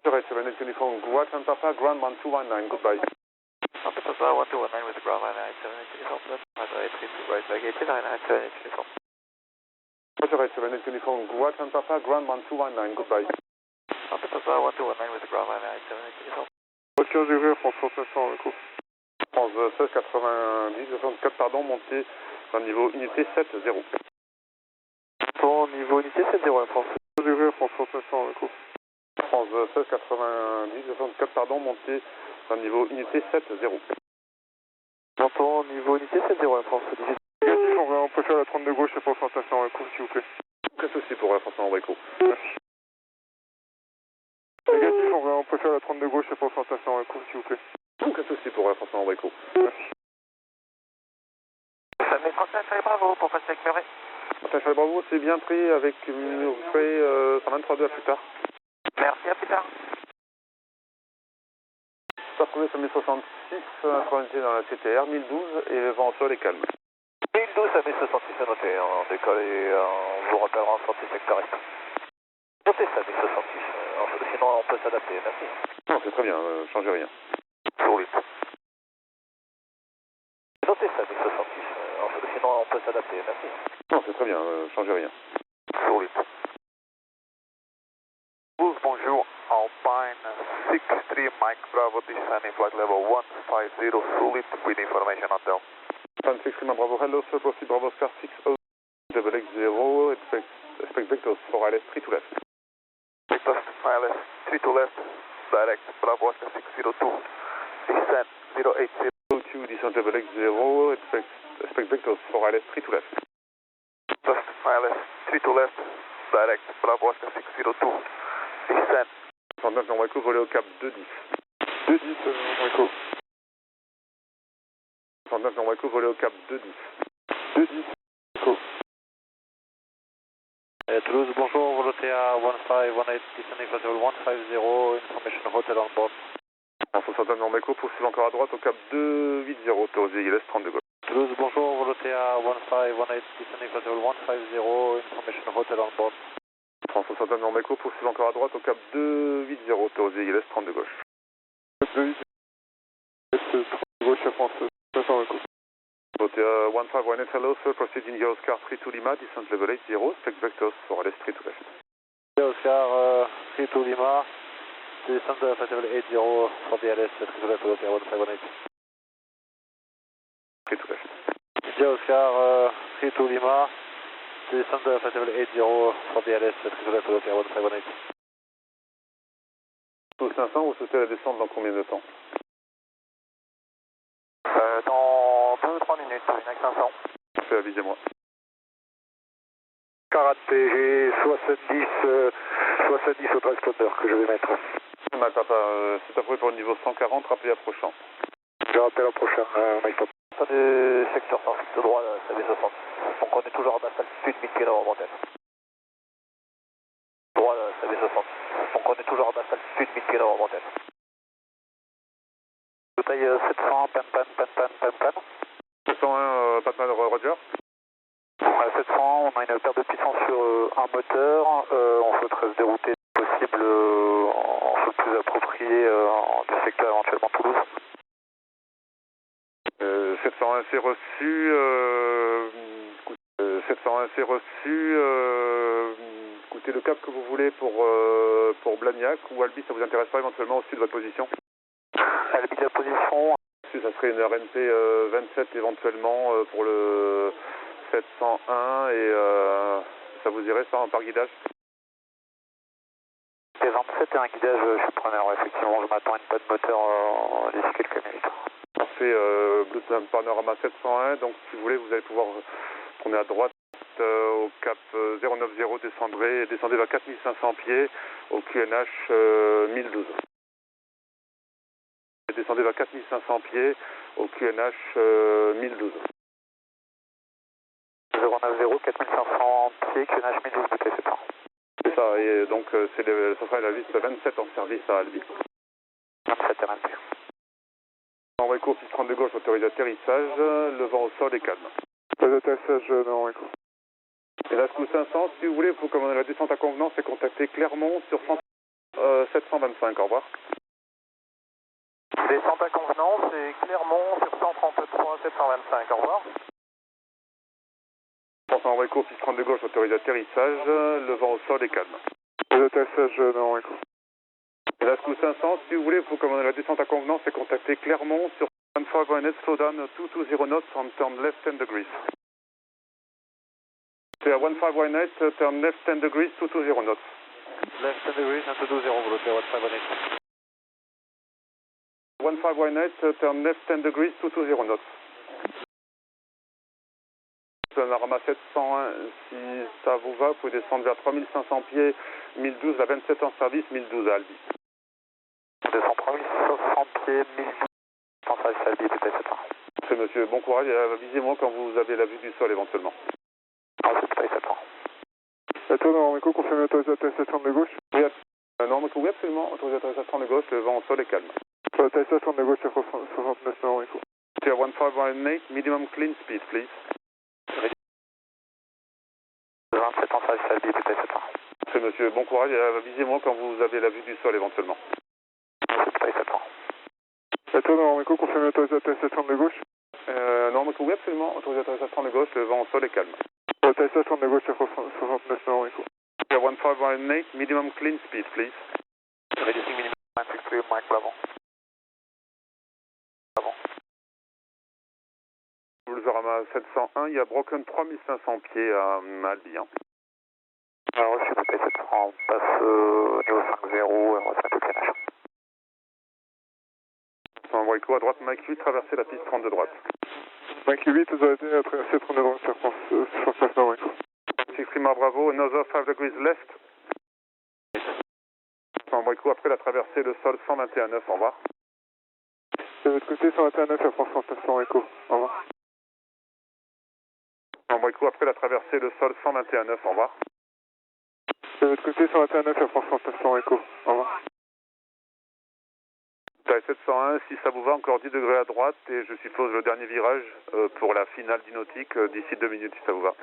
S3: Right, 7 uniform, Guat and Papa, ground 1219, goodbye.
S6: Papa 1219 with the ground Ryanair 7 uniform, right, 3 to right, vacated, Ryanair 7 uniform.
S3: Right, 7 uniform, Guat and Papa, ground 1219, goodbye.
S6: Papa 1219 with the ground Ryanair 7 uniform.
S9: 15 degrés, France 500 en écho.
S3: France 16, 90, 64, pardon, montée au niveau unité 7-0.
S9: Bon, niveau unité 7-0, France 15 degrés, France 500 en écho.
S3: France 16, 90, 64, pardon, montée au niveau unité 7-0.
S9: J'entends niveau unité 7-0, France 18. Négatif, on peut faire la 32 gauche et pour France 500 en écho, s'il vous plaît.
S3: Aucun souci pour la France en écho.
S9: Merci. Négatif, on peut faire la 32 gauche et pour France 500 en écho, s'il vous plaît.
S3: Aucun souci pour la France en écho.
S9: Merci.
S6: Ça met 31 Charlie Bravo pour passer avec Muret.
S3: 31 Charlie Bravo, c'est bien pris avec Muret 123-2 à plus tard.
S6: Merci, à plus tard.
S3: Ça prenait sur 1066, intronisé dans la CTR, 1012 et le vent au sol est calme.
S6: 1012 à 1066 à noter, on décolle et on vous rappellera en sortie secteur est. Notez ça, 1066, sinon on peut s'adapter, merci.
S3: Non, c'est très bien, changez rien.
S6: Sur 8. Notez ça, 1066, sinon on peut s'adapter, merci.
S3: Non, c'est très bien, changez rien.
S6: Sur 8.
S8: Bonjour, Alpine 63 Mike Bravo, descending flight level 150, solid with information on Del.
S3: Alpine 63 Bravo, hello sir, proceed Bravo Star 60, double X0, expect vectors for ILS 3 to left.
S8: Vectors ILS 3 to left, direct Bravo Oscar 602, descend 080.
S3: 02, descent double X0, expect vectors for ILS 3 to left.
S8: Vectors ILS 3 to left, direct Bravo Oscar 602. Descend.
S3: 39 Normaico, volé au cap 210.
S9: 210, Normaico.
S3: 39 Normaico, volé au cap 210.
S9: 210, Echo. Toulouse, bonjour, Volotea 1518, descending for 150, information hotel on board.
S3: François Saint-Anne en Echo, poursuivre encore à droite au cap 280, autorisé ILS 32 gauche.
S9: Toulouse, bonjour, Volotea 1518, descending for 150, information hotel on board.
S3: François Saint-Anne en Echo, poursuivre encore à droite au cap 280, autorisé ILS 32 gauche.
S9: 280, gauche à France, 500 Echo.
S3: Volotea 1518, hello sir, proceeding your Oscar 32 Lima, descent level 80, spec vectors for LS 3 to left.
S9: Oscar 32 Lima, descent level 80 for the LS 3 to left, Volotea 1518.
S3: 3 to left.
S9: India Oscar 32 Lima, descent level 80 for the LS 3 to left, Volotea 1518.
S3: Au 500, vous souhaitez la descente dans combien de temps?
S6: Dans 2 ou 3 minutes, avec 500.
S3: C'est avisez-moi.
S9: 40 PG, 70 au transpondeur que je vais mettre.
S3: C'est approuvé pour le niveau 140, rappelez approchant.
S9: Je rappelle au prochain, Mike Pop.
S6: Ça c'est secteur 100, de droit, ça fait 60. Donc on est toujours en basse altitude, 1000 pieds nord montagne. Droit, ça fait 60. Donc on est toujours en basse altitude, 1000 pieds nord montagne. Bouteille 700, pan.
S3: 701, Patman, Roger.
S6: 700, on a une perte de puissance sur un moteur. On souhaiterait se dérouter si possible en feu plus approprié du secteur éventuellement Toulouse.
S3: 701 c'est reçu. 701 c'est reçu. Écoutez, le cap que vous voulez pour Blagnac ou Albi, ça vous intéresse pas éventuellement au sud de votre position?
S6: Albi de la position.
S3: Ça serait une RNP 27 éventuellement pour le 701 et ça vous irait ça par guidage?
S6: T27 et un guidage, je suis preneur, effectivement, je m'attends à une panne moteur d'ici quelques minutes.
S3: Parfait, Blue Panorama 701, donc si vous voulez vous allez pouvoir tourner à droite au cap 090, descendez vers 4500 pieds au QNH 1012. Descendez vers 4500 pieds au QNH 1012.
S6: 090, 4500 pieds, QNH 1012, bouteille 700.
S3: C'est ça, et donc ça sera la liste 27 en service à Albi.
S6: 27 RNP.
S3: En Echo, piste 32 gauche, autorisé atterrissage, le vent au sol est calme.
S9: Pas d'atterrissage non Echo.
S3: Et la SCO 500, si vous voulez, vous commander la descente à convenance et contacter Clermont sur 725, au revoir.
S6: Descente à convenance et Clermont sur 133 725, au revoir.
S3: En Echo, piste 32 gauche, autorisé atterrissage, le vent au sol est calme.
S9: Pas d'atterrissage non Echo.
S3: Et la SCO 500, si vous voulez, vous commander la descente à convenance et contacter Clermont sur 1518, slow down 220 knots on turn left 10 degrees. C'est à 1518, turn left 10 degrees 220 knots.
S9: Left 10 degrees, 220, Volotea 1518.
S3: 1518, turn left 10 degrees 220 knots. Panorama 701, si ça vous va, vous pouvez descendre vers 3500 pieds, 1012, la 27 en service, 1012 à Albi.
S6: Descend 3500 pieds, 1012 en service à Albi, bouteille 700.
S3: C'est monsieur, bon courage, visez-moi quand vous avez la vue du sol éventuellement.
S6: Ensuite, bouteille 700.
S9: Attends, non, Echo, confirmé autorisé atterrissage de gauche.
S3: Oui, non, mais oui, absolument, autorisé atterrissage de gauche, le vent au sol est calme.
S9: Atterrissage de gauche, 69 non Echo.
S3: C'est à 1518, minimum clean speed, please.
S6: 27 en service à Albi, bouteille 700.
S3: C'est monsieur, bon courage, visez-moi quand vous avez la vue du sol éventuellement.
S6: Ensuite, bouteille 700.
S9: Attends, non, Echo, confirmé autorisé atterrissage de gauche.
S3: Non, mais oui, absolument, autorisé atterrissage de gauche, le vent au sol est calme.
S9: Atterrissage de gauche, 69 non Echo.
S3: C'est à 1518, minimum clean speed, please.
S6: Reducing minimum traffic to Mike Bravo. Bravo.
S3: Boulevard 701, il y a broken 3500 pieds à Albi. Hein.
S6: Alors, reçu, bouteille 700, on passe au niveau 5-0 et on va se mettre au canage.
S3: En Echo à droite, Mike 8, traverser la piste 30 de droite.
S9: Mike 8, vous avez été à traverser 30 de droite sur France 69 non Echo.
S3: 6 Lima Bravo, another 5 degrees left. En Echo après la traversée, le sol 121,9, au revoir.
S9: De votre côté, 121,9 à France 69 non Echo. Au revoir.
S3: coup après la traversée, le sol 121,9, au revoir.
S2: De votre côté, 121,9, Air France 900 Echo. Au revoir.
S3: Taille 701, si ça vous va, encore 10 degrés à droite et je suppose le dernier virage pour la finale dynautique d'ici 2 minutes si ça vous va.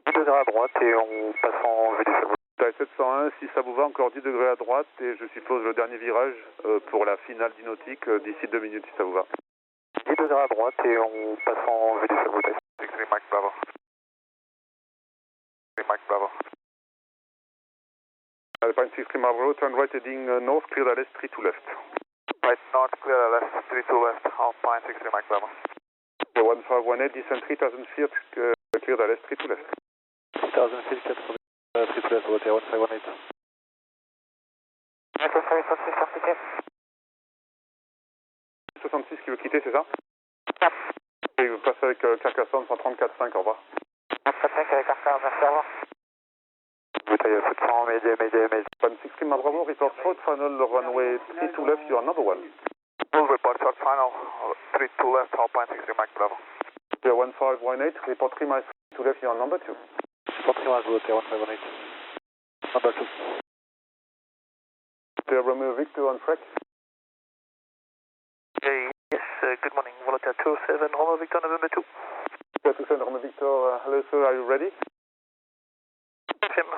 S6: 10 degrés à droite et on passe en vue du cerveau.
S3: Taille 701, si ça vous va, encore 10 degrés à droite et je suppose le dernier virage pour la finale dynautique d'ici 2 minutes si ça vous va.
S6: 10 degrés à droite et on passe en vue du cerveau.
S2: 63 Mike Bravo. 3 Mike Bravo.
S3: Alpine 63 Bravo, turn right heading north, clear LS 3 to left.
S2: Right north, clear left, 3 to left, Alpine 63 Mike Bravo.
S3: 1518, descend 3000 feet, clear LS 3 to left.
S9: 3000 feet, 3 to left, route 1518.
S6: Necessary for 650.
S3: 66 qui veut quitter, c'est ça? Et il passe avec Carcassonne 134.5, au revoir.
S6: 135 avec Carcassonne, merci, au revoir.
S2: Bouteille 700, Mayday, Mayday, Mayday.
S3: Alpine 63 Bravo, report short final runway 3 to left, you are number 1.
S2: Full report short final, 3 to left, Alpine 63 Mike Bravo.
S3: 1518, report 3 miles to left, you are number 2.
S9: 3 miles, route 1518. Number 2.
S3: Romeo Victor on track.
S6: Yes, good morning. Volatil 27, Romeo Victor, November 2.
S3: 27 Romeo Victor, hello sir, are you ready?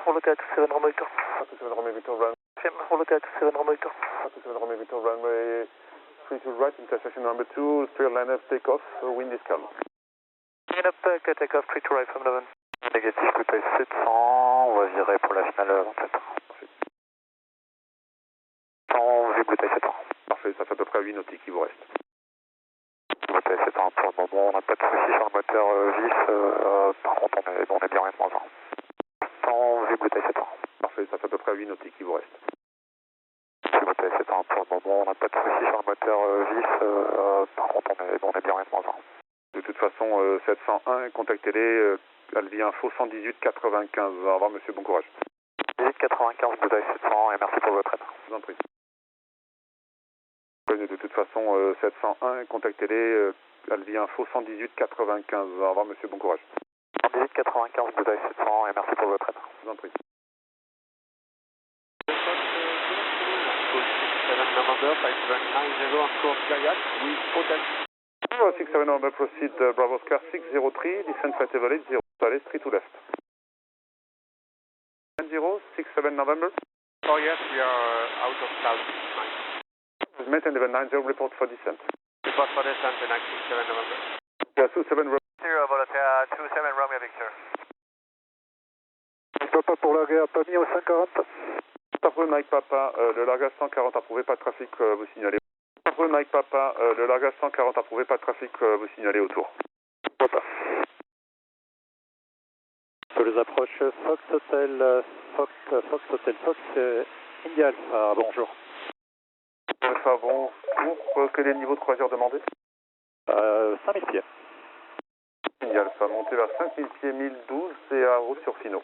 S6: Volatil 27, Romeo Victor.
S3: 27 Romeo Victor, run.
S6: Volatil 27, Romeo Victor.
S3: 27 Romeo Victor, runway 3 to right, intersection number 2, clear line up, take off, wind is calm.
S6: Line up, take off, 3 to right from 11.
S2: Négatif, bouteille 700, on va virer pour la finale 27. En vue bouteille 700.
S3: Parfait, ça fait à peu près 8 nautiques qui vous restent.
S2: Bouteille 700 pour le moment, on n'a pas de soucis sur le moteur vis, par contre on est bien en -1. En vue bouteille 700.
S3: Parfait, ça fait à peu près 8 nautiques qui vous restent.
S2: Bouteille 700 pour le moment, on n'a pas de soucis sur le moteur vis, par contre on est bien en -1.
S3: De toute façon, 701, contactez-les, Albi Info 118 95. Au revoir monsieur, bon courage.
S2: 18 95, bouteille 700 et merci pour votre aide.
S3: Je vous en prie. De toute façon, 701, contactez-les, Albi Info 118 95. Au revoir monsieur, bon courage.
S2: 18 95, bouteille 700 et merci pour votre aide.
S3: Je vous en prie.
S9: November, 5790 on course Kayak with hotel.
S3: 67 November, proceed Bravo Oscar 603, descend flight level 80, LS 3 to left. 1067 November.
S7: Oh yes, we are out of cloud.
S3: Maintain level 90, report for descent.
S7: Report for descent, 967 November.
S3: 27
S6: Zero, Volatil 27, Romeo Victor.
S9: Papa pour l'arrêt à Pamiers au 540.
S3: Parfait Mike Papa, le largage 140 approuvé, pas de trafic, vous signalez. Parfait Mike Papa, le largage 140 approuvé, pas de trafic, vous signalez autour.
S9: Papa. Sur les approches Fox Hotel, Fox India Alpha, bonjour.
S3: Alpha, bonjour, quel est le niveau de croisière demandé?
S9: 5000 pieds.
S3: India Alpha, montez vers 5000 pieds, 1012, c'est à route sur Fino.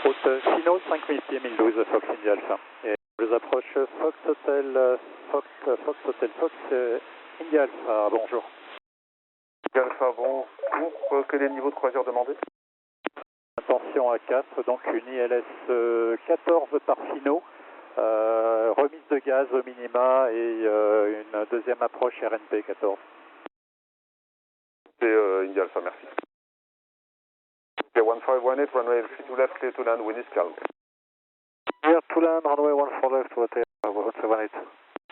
S9: Route Fino, 5000 pieds, 1012, Fox India Alpha. Et les approches Fox Hotel, Fox India Alpha, bonjour.
S3: India Alpha, bonjour, quel est le niveau de croisière demandé?
S9: Attention à 4, donc une ILS 14 par Fino, remise de gaz au minima et une deuxième approche RNP 14.
S3: C'est India Alpha, merci. C'est 1518, runway 3 to left, clear to land, wind is calm.
S9: Clear to land, runway 14 left, route 178.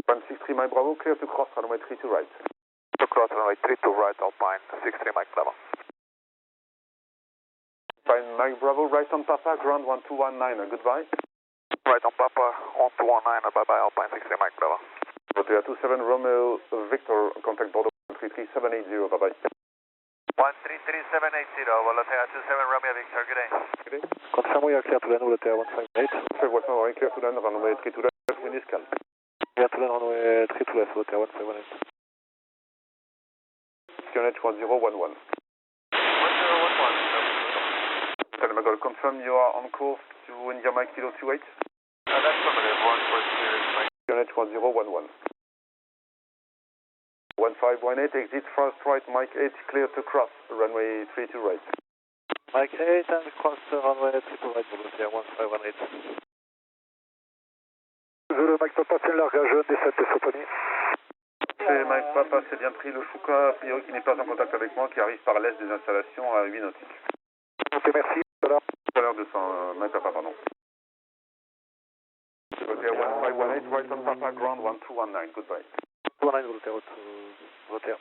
S3: 163 Mike Bravo, clear to cross, runway 3 to right.
S2: To cross runway 3 to right, Alpine 63 Mike Bravo.
S3: Fine, Mike Bravo, right on Papa, ground 1219, goodbye.
S2: Right on Papa, 1219, bye-bye, Alpine 63 Mike Bravo.
S3: Hotel 27 Romeo Victor, contact Bordeaux 133-780, bye-bye.
S6: 133-780, Volatil 27, Romeo Victor, good day.
S3: Good day.
S9: Confirm we are clear to land, Volatil 158.
S3: Fait voici, on va clear to land, runway 3 to left, wind is calm.
S9: Clear to land, runway 3 to left, Volatil 158.
S3: QNH 1011.
S6: 1011.
S3: Hotel Magol, confirm you are on course to India Mike Kilo 28.
S6: That's affirmative, 140, Mike.
S3: QNH 1011.
S2: 1518, exit first right, Mike 8, clear to cross, runway 32 right.
S9: Mike 8 and cross runway 32 right, Volunteer 1518.
S7: Zulu Mike Papa, c'est le largage jaune, descente de Soponi.
S2: C'est Mike Papa, c'est bien pris le Shuka, a priori qui n'est pas en contact avec moi, qui arrive par l'est des installations à 8 nautiques.
S7: Ok, merci, tout à l'heure.
S2: Tout à l'heure 200, Mike Papa, pardon. Ok, 1518, right on Papa, ground 1219, goodbye.
S9: 219, Volunteer.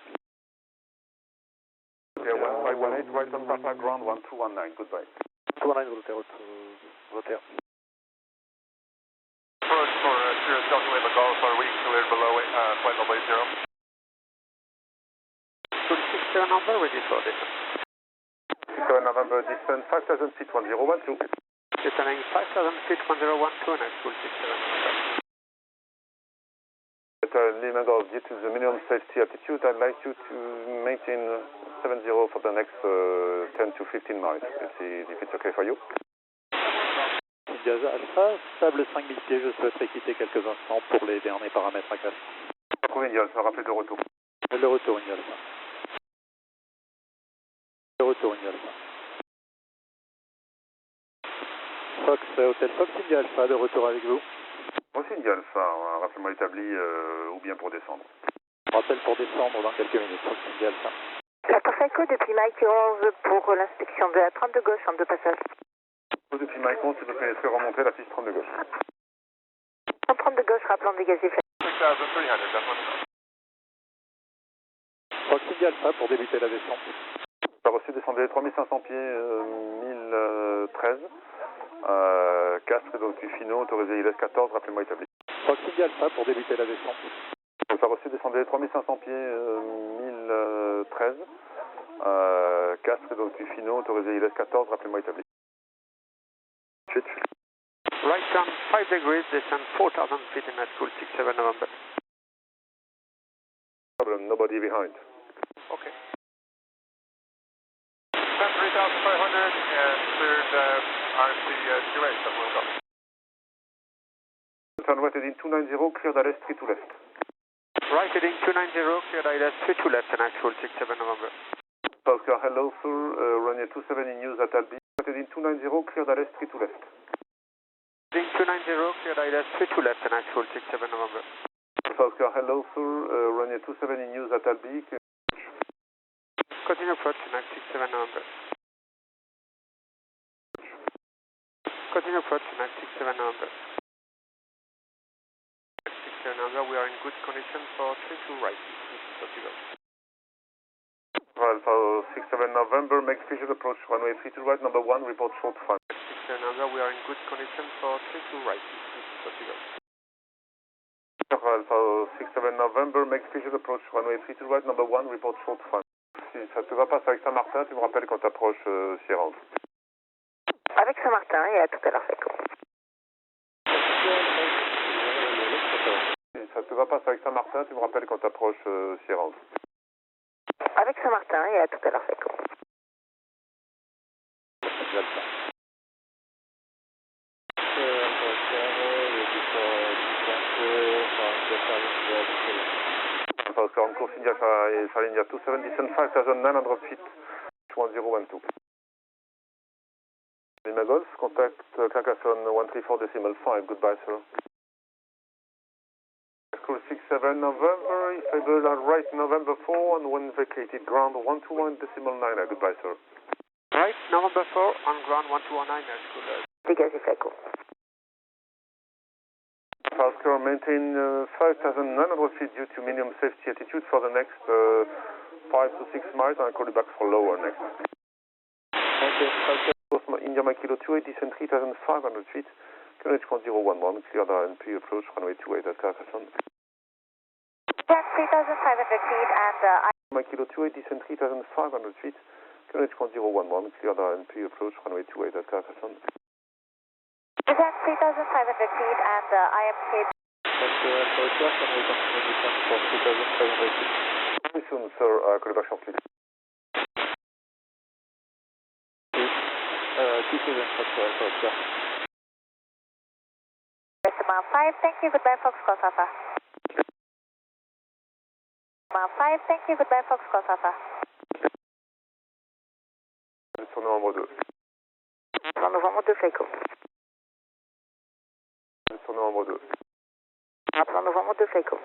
S2: Ok, 1518, right on Papa, ground 1219, goodbye.
S9: 219, Volunteer.
S8: Approach for Sirius Delta Lima Golf, are we cleared below flight level 80?
S10: Full 67 number, ready for descent.
S2: 67 November, descent 5000 feet 1012.
S10: Descending 5,000 feet 1012, next full 67 number.
S2: Lima Golf, due to the minimum safety altitude, I'd like you to maintain 70 for the next 10 to 15 miles. Let's see if it's okay for you.
S9: Gaz Alpha, stable 5000 pieds, je souhaiterais quitter quelques instants pour les derniers paramètres à casser.
S2: India Alpha, rappelez de retour.
S9: Le retour, India Alpha. Le retour, India Alpha. Fox, Hôtel Fox, India Alpha, de retour avec vous.
S2: Aussi India Alpha, rappellement établi ou bien pour descendre.
S9: Rappel pour descendre dans quelques minutes, Fox, India Alpha.
S5: La Echo depuis Mike 11 pour l'inspection de la 32 gauche en deux passages.
S2: Depuis Mike 11, tu peux pénétrer remonter la piste 32 gauche.
S5: En 32 gauche, rappelant dégager flash.
S8: 6300, that's one.
S9: Fox, India Alpha pour débuter la descente.
S2: Tu as reçu descendez 3500 pieds, 1013. Castres et donc du finaux, autorisé ILS 14, rappelez-moi établi.
S9: Fox, India Alpha pour débuter la descente.
S2: Tu as reçu descendez 3500 pieds, 1013. Castres et donc du finaux, autorisé ILS 14, rappelez-moi établi.
S10: Right down 5 degrees, descend 4,000 feet in at full 67 November.
S2: Problem, nobody behind.
S10: Okay.
S8: Descent 3,500 and cleared RC 28, that will go.
S2: Turn right heading 290, cleared ILS 3 to left.
S10: Right heading 290, cleared ILS 3 to left and actual 67 November.
S2: Oscar, hello sir, runway 27 in use at Albi. Right heading 290, cleared ILS 3 to left.
S10: Heading 290, cleared ILS 3 to left and actual 67 November.
S2: Oscar, hello sir, runway 27 in use at Albi.
S10: Continue approach to 67 November. Continue approach to 67 November. 67 November, we are in good condition for 32 right.
S2: Alpha 67 November, make visual approach, runway 32 right, number 1, report short fun.
S10: 67 November, we are in good condition for 32 right.
S2: Alpha 67 November, make visual approach, runway 32 right, number 1, report short fun. Si ça te va pas avec Saint-Martin, tu me rappelles quand tu approches Sierra.
S5: Avec Saint-Martin et à tout à l'heure, Echo.
S2: Si ça te va pas avec Saint-Martin, tu me rappelles quand tu approches Sierra.
S5: Avec Saint-Martin et à tout à l'heure, Echo.
S2: Oscar on course India India 27, descend 5,900 feet, 1012. Lima Golf, contact Carcassonne 134.5, goodbye sir. School 67 November, if able right November 4 and when vacated ground 121.9, goodbye sir.
S10: Right, November 4 on ground 1219, school.
S5: Dégagez Echo.
S2: Oscar, maintain 5,900 feet due to minimum safety altitude for the next 5 to 6 miles, and I'll call you back for lower next. Okay, India Mike Kilo 28, descend 3,500 feet, QNH 011, clear the NP approach, runway 28 at Carcassonne.
S5: Descend 3,500 feet and
S2: Mike Kilo 28, descend 3,500 feet, QNH 011, clear the NP approach, runway 28 at Carcassonne.
S5: Descend 3,500 feet and IMK.
S2: Very soon, sir. Call you back shortly.
S5: Decimal 5, thank you, goodbye Fox Cross Alpha. mile 5, thank you, goodbye Foxtrot Alpha.
S3: Sur novembre 2.
S5: Sur novembre 2, Flyco.
S3: Sur novembre 2.
S5: Sur novembre 2, Flyco.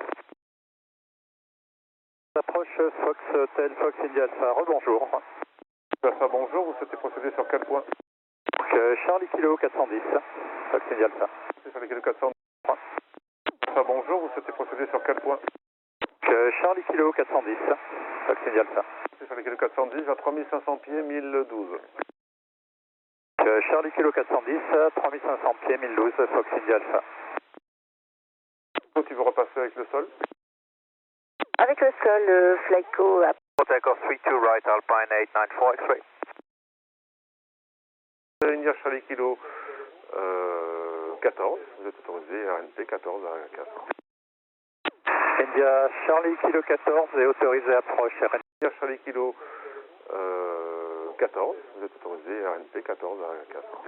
S9: Approche Fox Hotel, Fox India Alpha, rebonjour.
S3: Alpha, bonjour, vous souhaitez procéder sur quel point?
S9: Charlie Kilo 410, Fox India Alpha.
S3: Charlie Kilo 410. Alpha, bonjour, vous souhaitez procéder sur quel point?
S9: Charlie Kilo 410, Fox India Alpha.
S3: Charlie Kilo 410 à 3500 pieds, 1012.
S9: Charlie Kilo 410, 3500 pieds, 1012, Fox India Alpha.
S3: Tu veux repasser avec le sol?
S5: Avec le sol, Flyco.
S6: Takeoff 32 right, Alpine 894 X-ray.
S3: India Charlie Kilo 14, vous êtes autorisé RNP 14 à 4.
S9: India Charlie Kilo 14 est autorisé approche RNP.
S3: India Charlie Kilo 14, vous êtes autorisé RNP 14 à 4.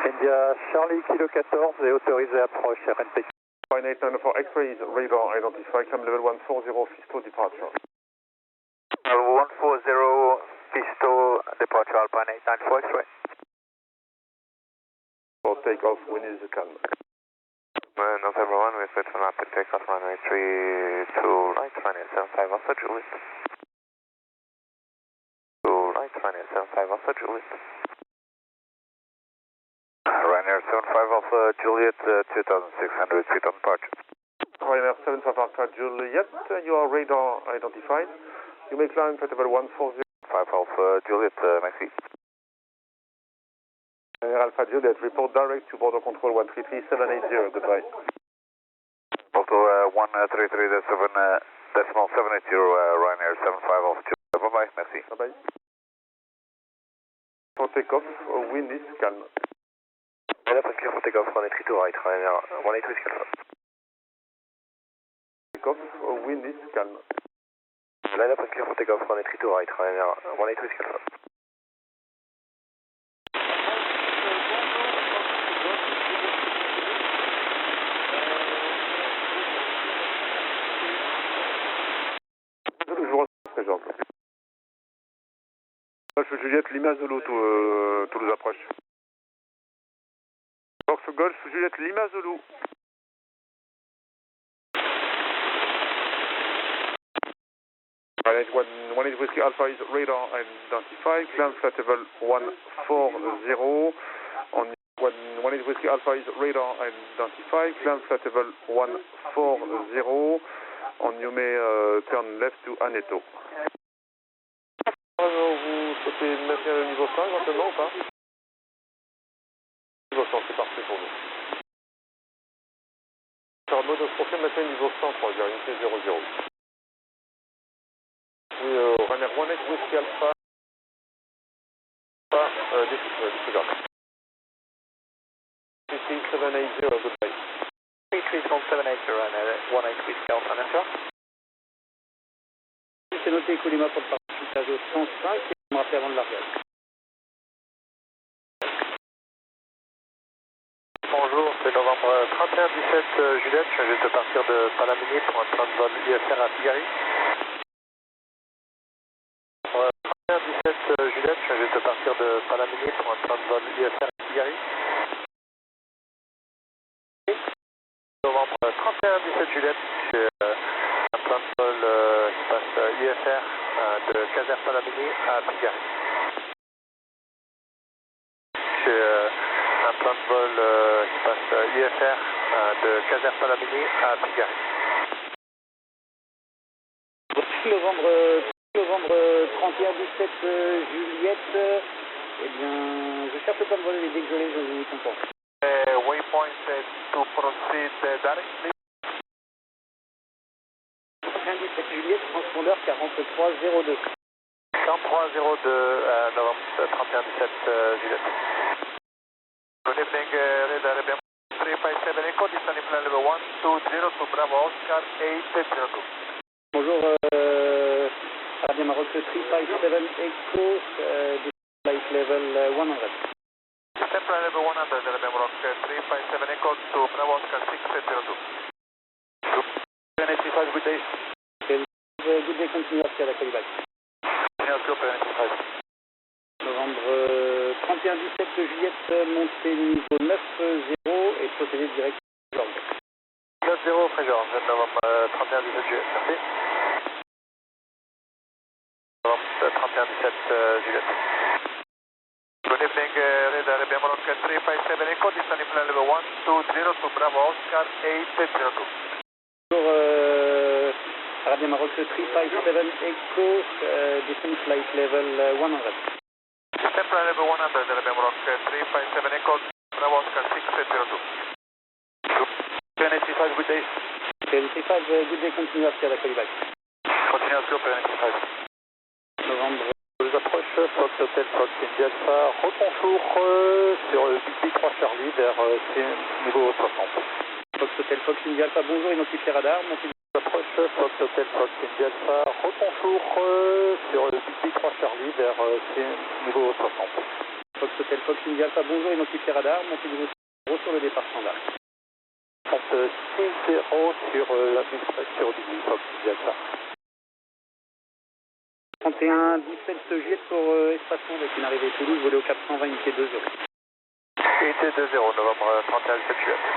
S9: India Charlie Kilo 14 est autorisé approche RNP.
S3: Alpine 894 X-ray is radar identified, climb level 140, Fisto departure.
S6: 140 Fisto departure Alpine 894 X-ray.
S3: For takeoff, wind is calm.
S6: November 1, we expect an rapid takeoff runway 32 right, runway 75 Alpha Juliet. 2 right, runway 75 Alpha Juliet. Ryanair 75 Alpha Juliet, 2600 feet on departure.
S3: Ryanair 75 Alpha Juliet, you are radar identified. You may climb flight level 140.
S6: 5 Alpha Juliet, Maxi.
S3: Alpha Juliet, report direct to border control 133780, goodbye.
S6: Bordeaux 133.780, Ryanair 75 Alpha Juliet, bye bye, merci.
S3: Bye bye. For takeoff, wind is calm.
S6: That's clear for takeoff, runway 32 right, Ryanair 182 Alpha.
S3: Takeoff, wind is calm.
S6: Line up and clear for takeoff, runway 32 right, Ryanair 182 Alpha.
S3: Golf Juliette, Lima Zulu, Toulouse approche. Golf Juliette, Lima Zulu. One is Whiskey Alpha is radar identified, climb flight level 140 on one is Whiskey Alpha is radar identified, climb flight level 140 on you may turn left to Aneto. Vous souhaitez maintenir le niveau 100 éventuellement ou pas? Niveau 100, c'est parfait pour nous. Sur mode profil, maintenir le niveau 103, j'ai unité 00. Oui, Ryanair 18 Whiskey Alpha, disregard. 33780, goodbye.
S6: 33780, Ryanair 18 Whiskey Alpha, d'accord.
S11: C'est noté Colima pour le participage au 105 et on me rappelle avant le largage.
S6: Bonjour, c'est novembre 31-17 Juliette, je viens de partir de Palamini pour un plan de vol UFR à Pigari. 31-17 Juliette, je viens de partir de Palamini pour un plan de vol UFR à Pigari. Novembre 31-17 Juliette, j'ai un plan de vol qui passe UFR de Caser Palamini à Pigari. J'ai un plan de vol qui passe UFR de Caser Palamini à Pigari.
S11: Novembre 31-17 Juliette, eh bien, je cherche le plan de vol et dès que je l'ai, je vous comprends.
S6: Waypoint to proceed directly.
S11: 31-17 Juliette, transpondeur 4302.
S6: 4302, novembre 31-17 Juliette. Good evening, radar IBM 357 Echo, descending plan level 120 to Bravo Oscar 802.
S11: Bonjour, Radio Maroc 357 Echo, flight level 100.
S6: Descend plan level 100, Radio Maroc 357 Echo to Bravo Oscar 602.
S11: 785, good day. good day, continue à la Calibac. Novembre 31-17 Juliette, montée niveau 9-0 et procédé direct Georges.
S6: 9-0 Frégeorges, novembre 31-17 Juliette, merci. Novembre 31-17 Juliette. Good evening, radar Bemrock 357 Echo, descending plan level 120 to Bravo Oscar 802.
S11: Bonjour, Arabia Maroc 357 Echo, descend flight level 100.
S6: Descend plan level 100, Arabia Maroc 357 Echo, Bravo Oscar 602.
S3: 285, good day.
S11: 285, good day, continue à la Calibac.
S3: Continue à 285.
S11: Novembre.
S9: Les approches Fox Hotel Fox India Alpha, rebonjour sur BB 3 Charlie vers niveau 60.
S11: Fox Hotel Fox India Alpha, bonjour, identifié radar, montée.
S9: Approche Fox Hotel Fox India Alpha, rebonjour sur BB 3 Charlie vers niveau 60.
S11: Fox Hotel Fox India Alpha, bonjour, identifié radar, montée niveau 0 sur le départ standard.
S9: 6-0 sur la sur BB Fox India Alpha.
S11: 31-17 Juliette pour Espace avec une arrivée Toulouse, volé au cap 120, unité 2-0.
S6: Unité 2-0, novembre 31-17 Juliette.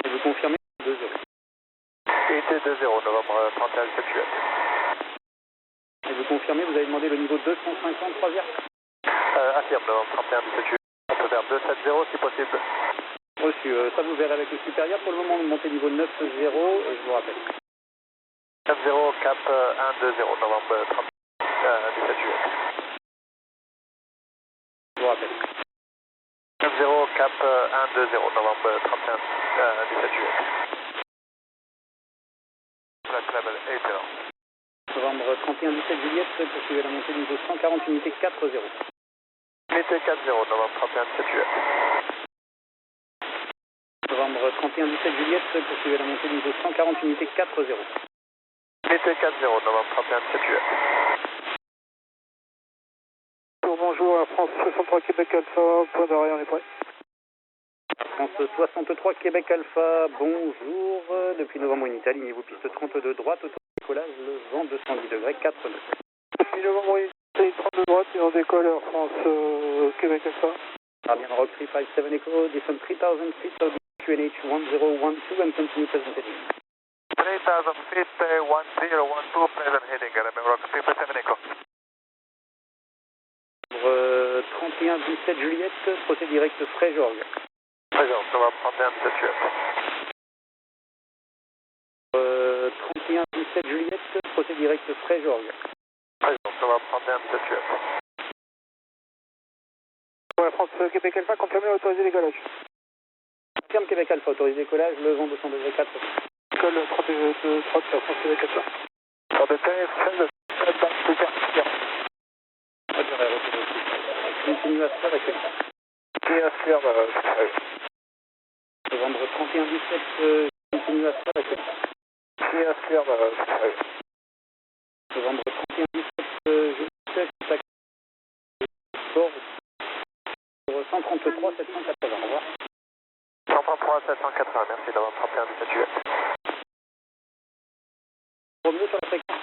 S11: Et vous confirmez 2-0.
S6: Unité 2-0, novembre 31-17 Juliette.
S11: Et vous confirmez, vous avez demandé le niveau 250, croisière.
S6: Affirme, novembre 31-17 Juliette. On peut faire 2-7-0 si possible.
S11: Reçu, ça vous verrez avec le supérieur. Pour le moment, vous montez niveau 9-0 et je vous rappelle.
S6: 9-0, cap 1-2-0, novembre 31-17 Juliette.
S11: Je vous rappelle.
S6: 9-0, cap 1-2-0, novembre 31-17 Juliette. Flight level 80.
S11: Novembre 31-17 Juliette, poursuivez la montée niveau 140, unité 4-0.
S6: Unité 4-0, novembre 31-17 Juliette.
S11: Novembre 31-17 Juliette, poursuivez la montée niveau 140, unité 4-0.
S6: Unité 4-0, novembre 31-17 Juliette.
S10: Bonjour, Air France 63 Québec Alpha, point d'arrêt, on est prêt.
S11: France 63 Québec Alpha, bonjour. Depuis novembre unité, alignez-vous piste 32 droite, décollage, le vent 210 degrés, 4 nœuds.
S10: Depuis novembre unité 32 droite et on décolle Air France Québec Alpha.
S11: Arabia Maroc 357 Echo, descend 3000 feet of QNH 1012 and continue present heading.
S6: 3000 feet, 1012, present heading, Arabia Maroc 357 Echo.
S11: 31-17 Juliette, procès direct Frégeorges.
S6: Frégeorges, novembre 31-17 Juliette.
S11: 31-17 Juliette, procès direct Frégeorges.
S6: Frégeorges, novembre 31-17 Juliette.
S10: Air France Québec Alpha, confirmé, autorisé décollage.
S11: Confirme Québec Alpha, autorisé décollage, le vent 200 degrés, 4 nœuds.
S10: École 32 droite, Air France Québec Alpha.
S6: 32 16,
S11: Continue à se faire accueillir.
S6: qui affirme,
S11: Novembre 31-17, continue à se faire accueillir.
S6: qui affirme,
S11: Novembre 31-17, je bord sur 133 780, au revoir.
S6: 133 780, merci, novembre 31-17 Juliette.
S11: Romeo sur la fréquence.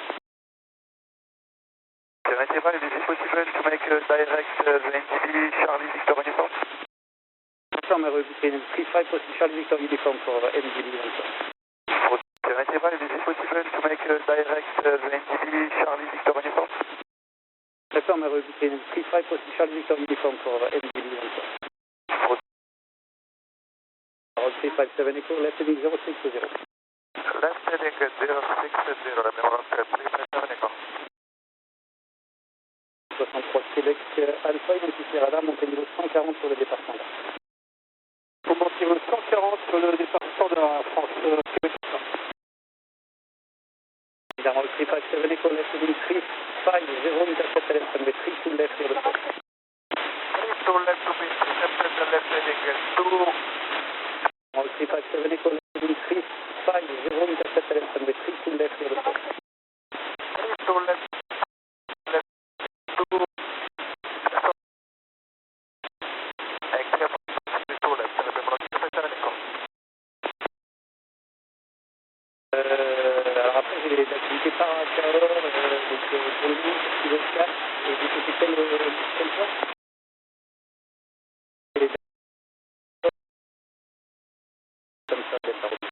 S6: Interval, is it possible to make a direct NTB Charlie Victor Uniform?
S11: Confirm, I repeat, 35 position Charlie Victor Uniform for NDB Uniform.
S6: Interval, is it possible to make a direct NTB Charlie Victor Uniform?
S11: Confirm, I repeat, 35 position Charlie Victor Uniform for NDB Uniform. Route 357 Echo, left heading 060.
S6: Left heading 060, Maroc 357 Echo.
S11: 63 Québec Alpha, identifié radar, montée niveau 140 sur le départ standard.
S10: Pour monter niveau 140 sur le départ standard Air France Québec Alpha.
S11: Évidemment, le 357 Echo, left heading 350, intercept LM runway 3 to left sur le sol.
S6: 3 to left to be intercepted, left heading 2.
S11: Le 357 Echo, left heading 350, intercept LM runway 3 to left sur le sol.
S6: 3 to left.
S11: Alors après, j'ai les dates côté par Cahors, donc pour le moment, c'est Kilo 4, et du côté quel point? Comme ça, Delta Romeo.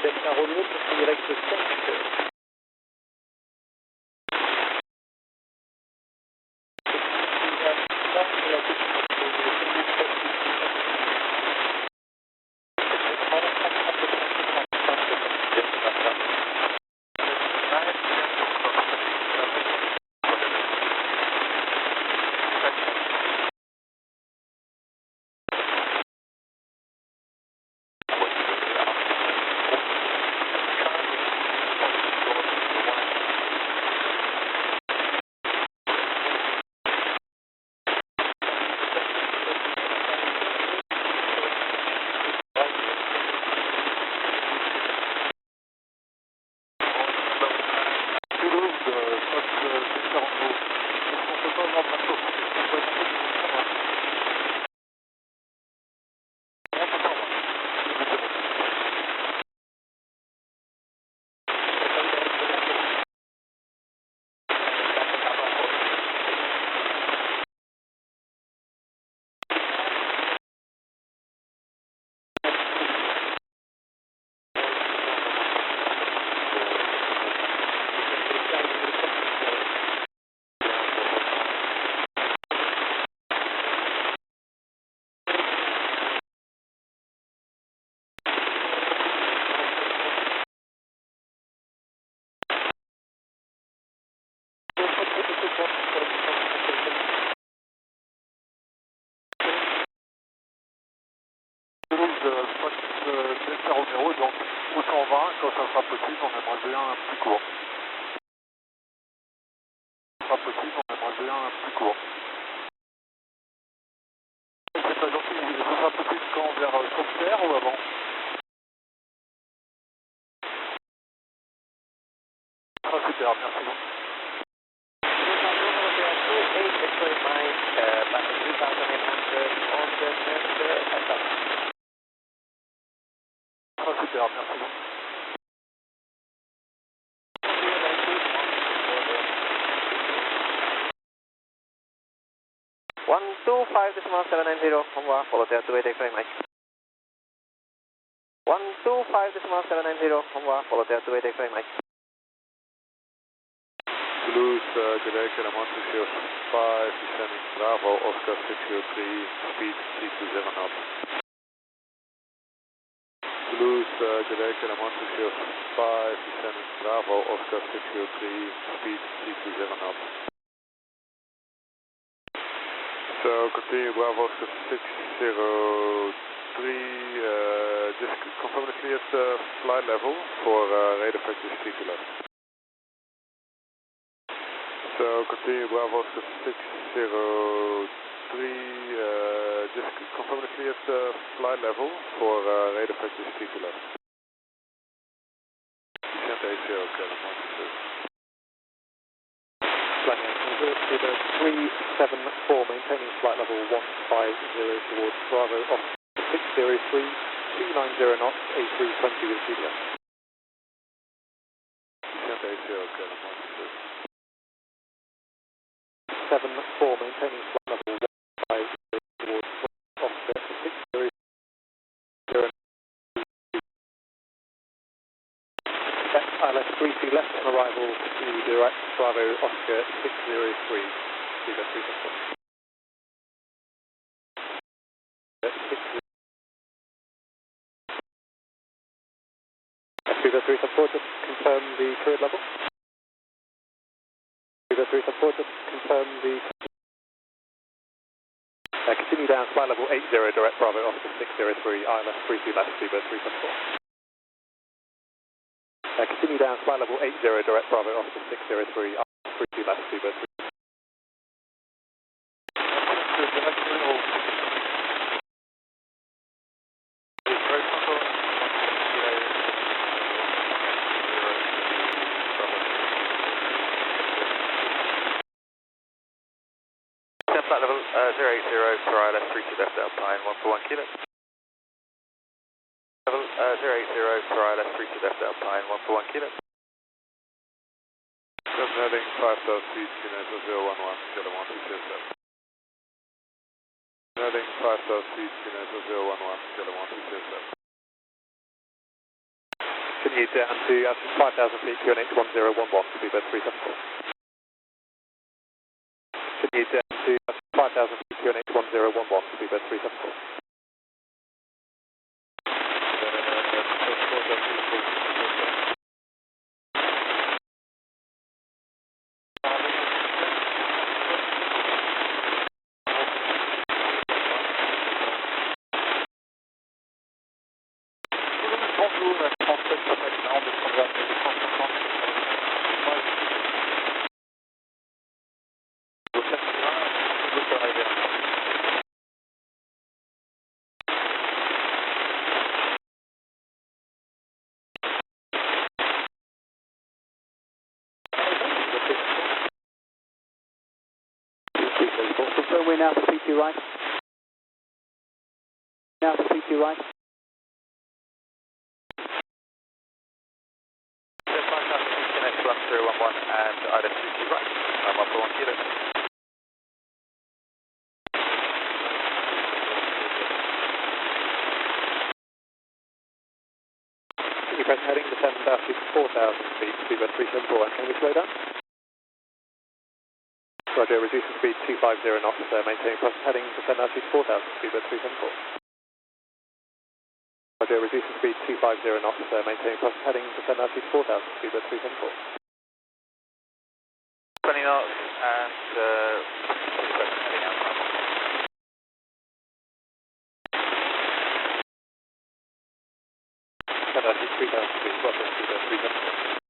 S11: Delta Romeo, pour direct 7.
S12: Delta Romeo, donc au 120, quand ça sera possible, on aimerait bien un plus court. Ça sera possible, on aimerait bien un plus court. C'est pas gentil, ça sera possible quand vers Sauveterre ou avant? Ah super, merci beaucoup. Ah super, merci beaucoup.
S6: 125.790, au revoir, pour l'hôtel 28 X-ray Mike. 125.790, au revoir, pour l'hôtel 28 X-ray Mike.
S12: Toulouse, Quebec, Element 205, descending Bravo, Oscar 603, speed 320 knots. Toulouse, Quebec, Element 205, descending Bravo, Oscar 603, speed 320 knots. So continue Bravo, Oscar 603, just confirm the cleared flight level for radar factor speed to left. So continue Bravo Oscar 603, just confirm the cleared flight level for radar factor speed to left. Descent ACO, okay,
S9: Consider 374, maintaining flight level 150 towards Bravo Oscar 603, 290 knots, A320 with GDS.
S12: Descent ACO, okay,
S9: 74, maintaining flight level 150 towards Oscar 603. ILS 32 left on arrival to direct Bravo Oscar 603. Speed 3 Viva 374, just confirm the fluid level. Viva 374, just confirm the... continue down, flight level 80, direct Bravo, Oscar 603, ILS 32 left, Viva 374. Continue down, flight level 80, direct Bravo, Oscar 603, ILS 32 left, Viva 374.
S6: Flight level 080 for ILS 32 left Alpine 141 kilo. Level 080 for ILS 32 left Alpine 141 kilo.
S12: Heading 5000 feet, Kinetic 011, Kilo 1227. Heading 5000 feet, Kinetic 011, Kilo 1227.
S9: Continue down to 5,000 feet, QNH 1011, Viva 374. Continue down to 5,000 feet, QNH 1011, Viva 374.
S13: Confirm we're now for P2 right. Now for P2 right.
S6: Kinetic 1011 and ILS 32 right. I'm 141 kilo.
S9: Continue press heading, descend to 4,000 feet, Viva 374, and can we slow down? Roger, reducing speed 250 knots, maintaining present heading, descend altitude 4000, Viva 374. Roger, reducing speed 250 knots, maintaining present heading, descend altitude 4000, Viva 374.
S6: 20 knots and present heading out.
S9: Descend altitude 3000 feet, Roger, Viva 374.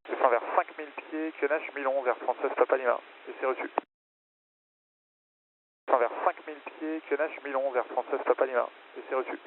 S2: Descend vers 5000 pieds, QNH 1011 vers Française Papa Lima, et c'est reçu. Descend vers 5000 pieds, QNH 1011 vers Française Papa Lima, et c'est reçu.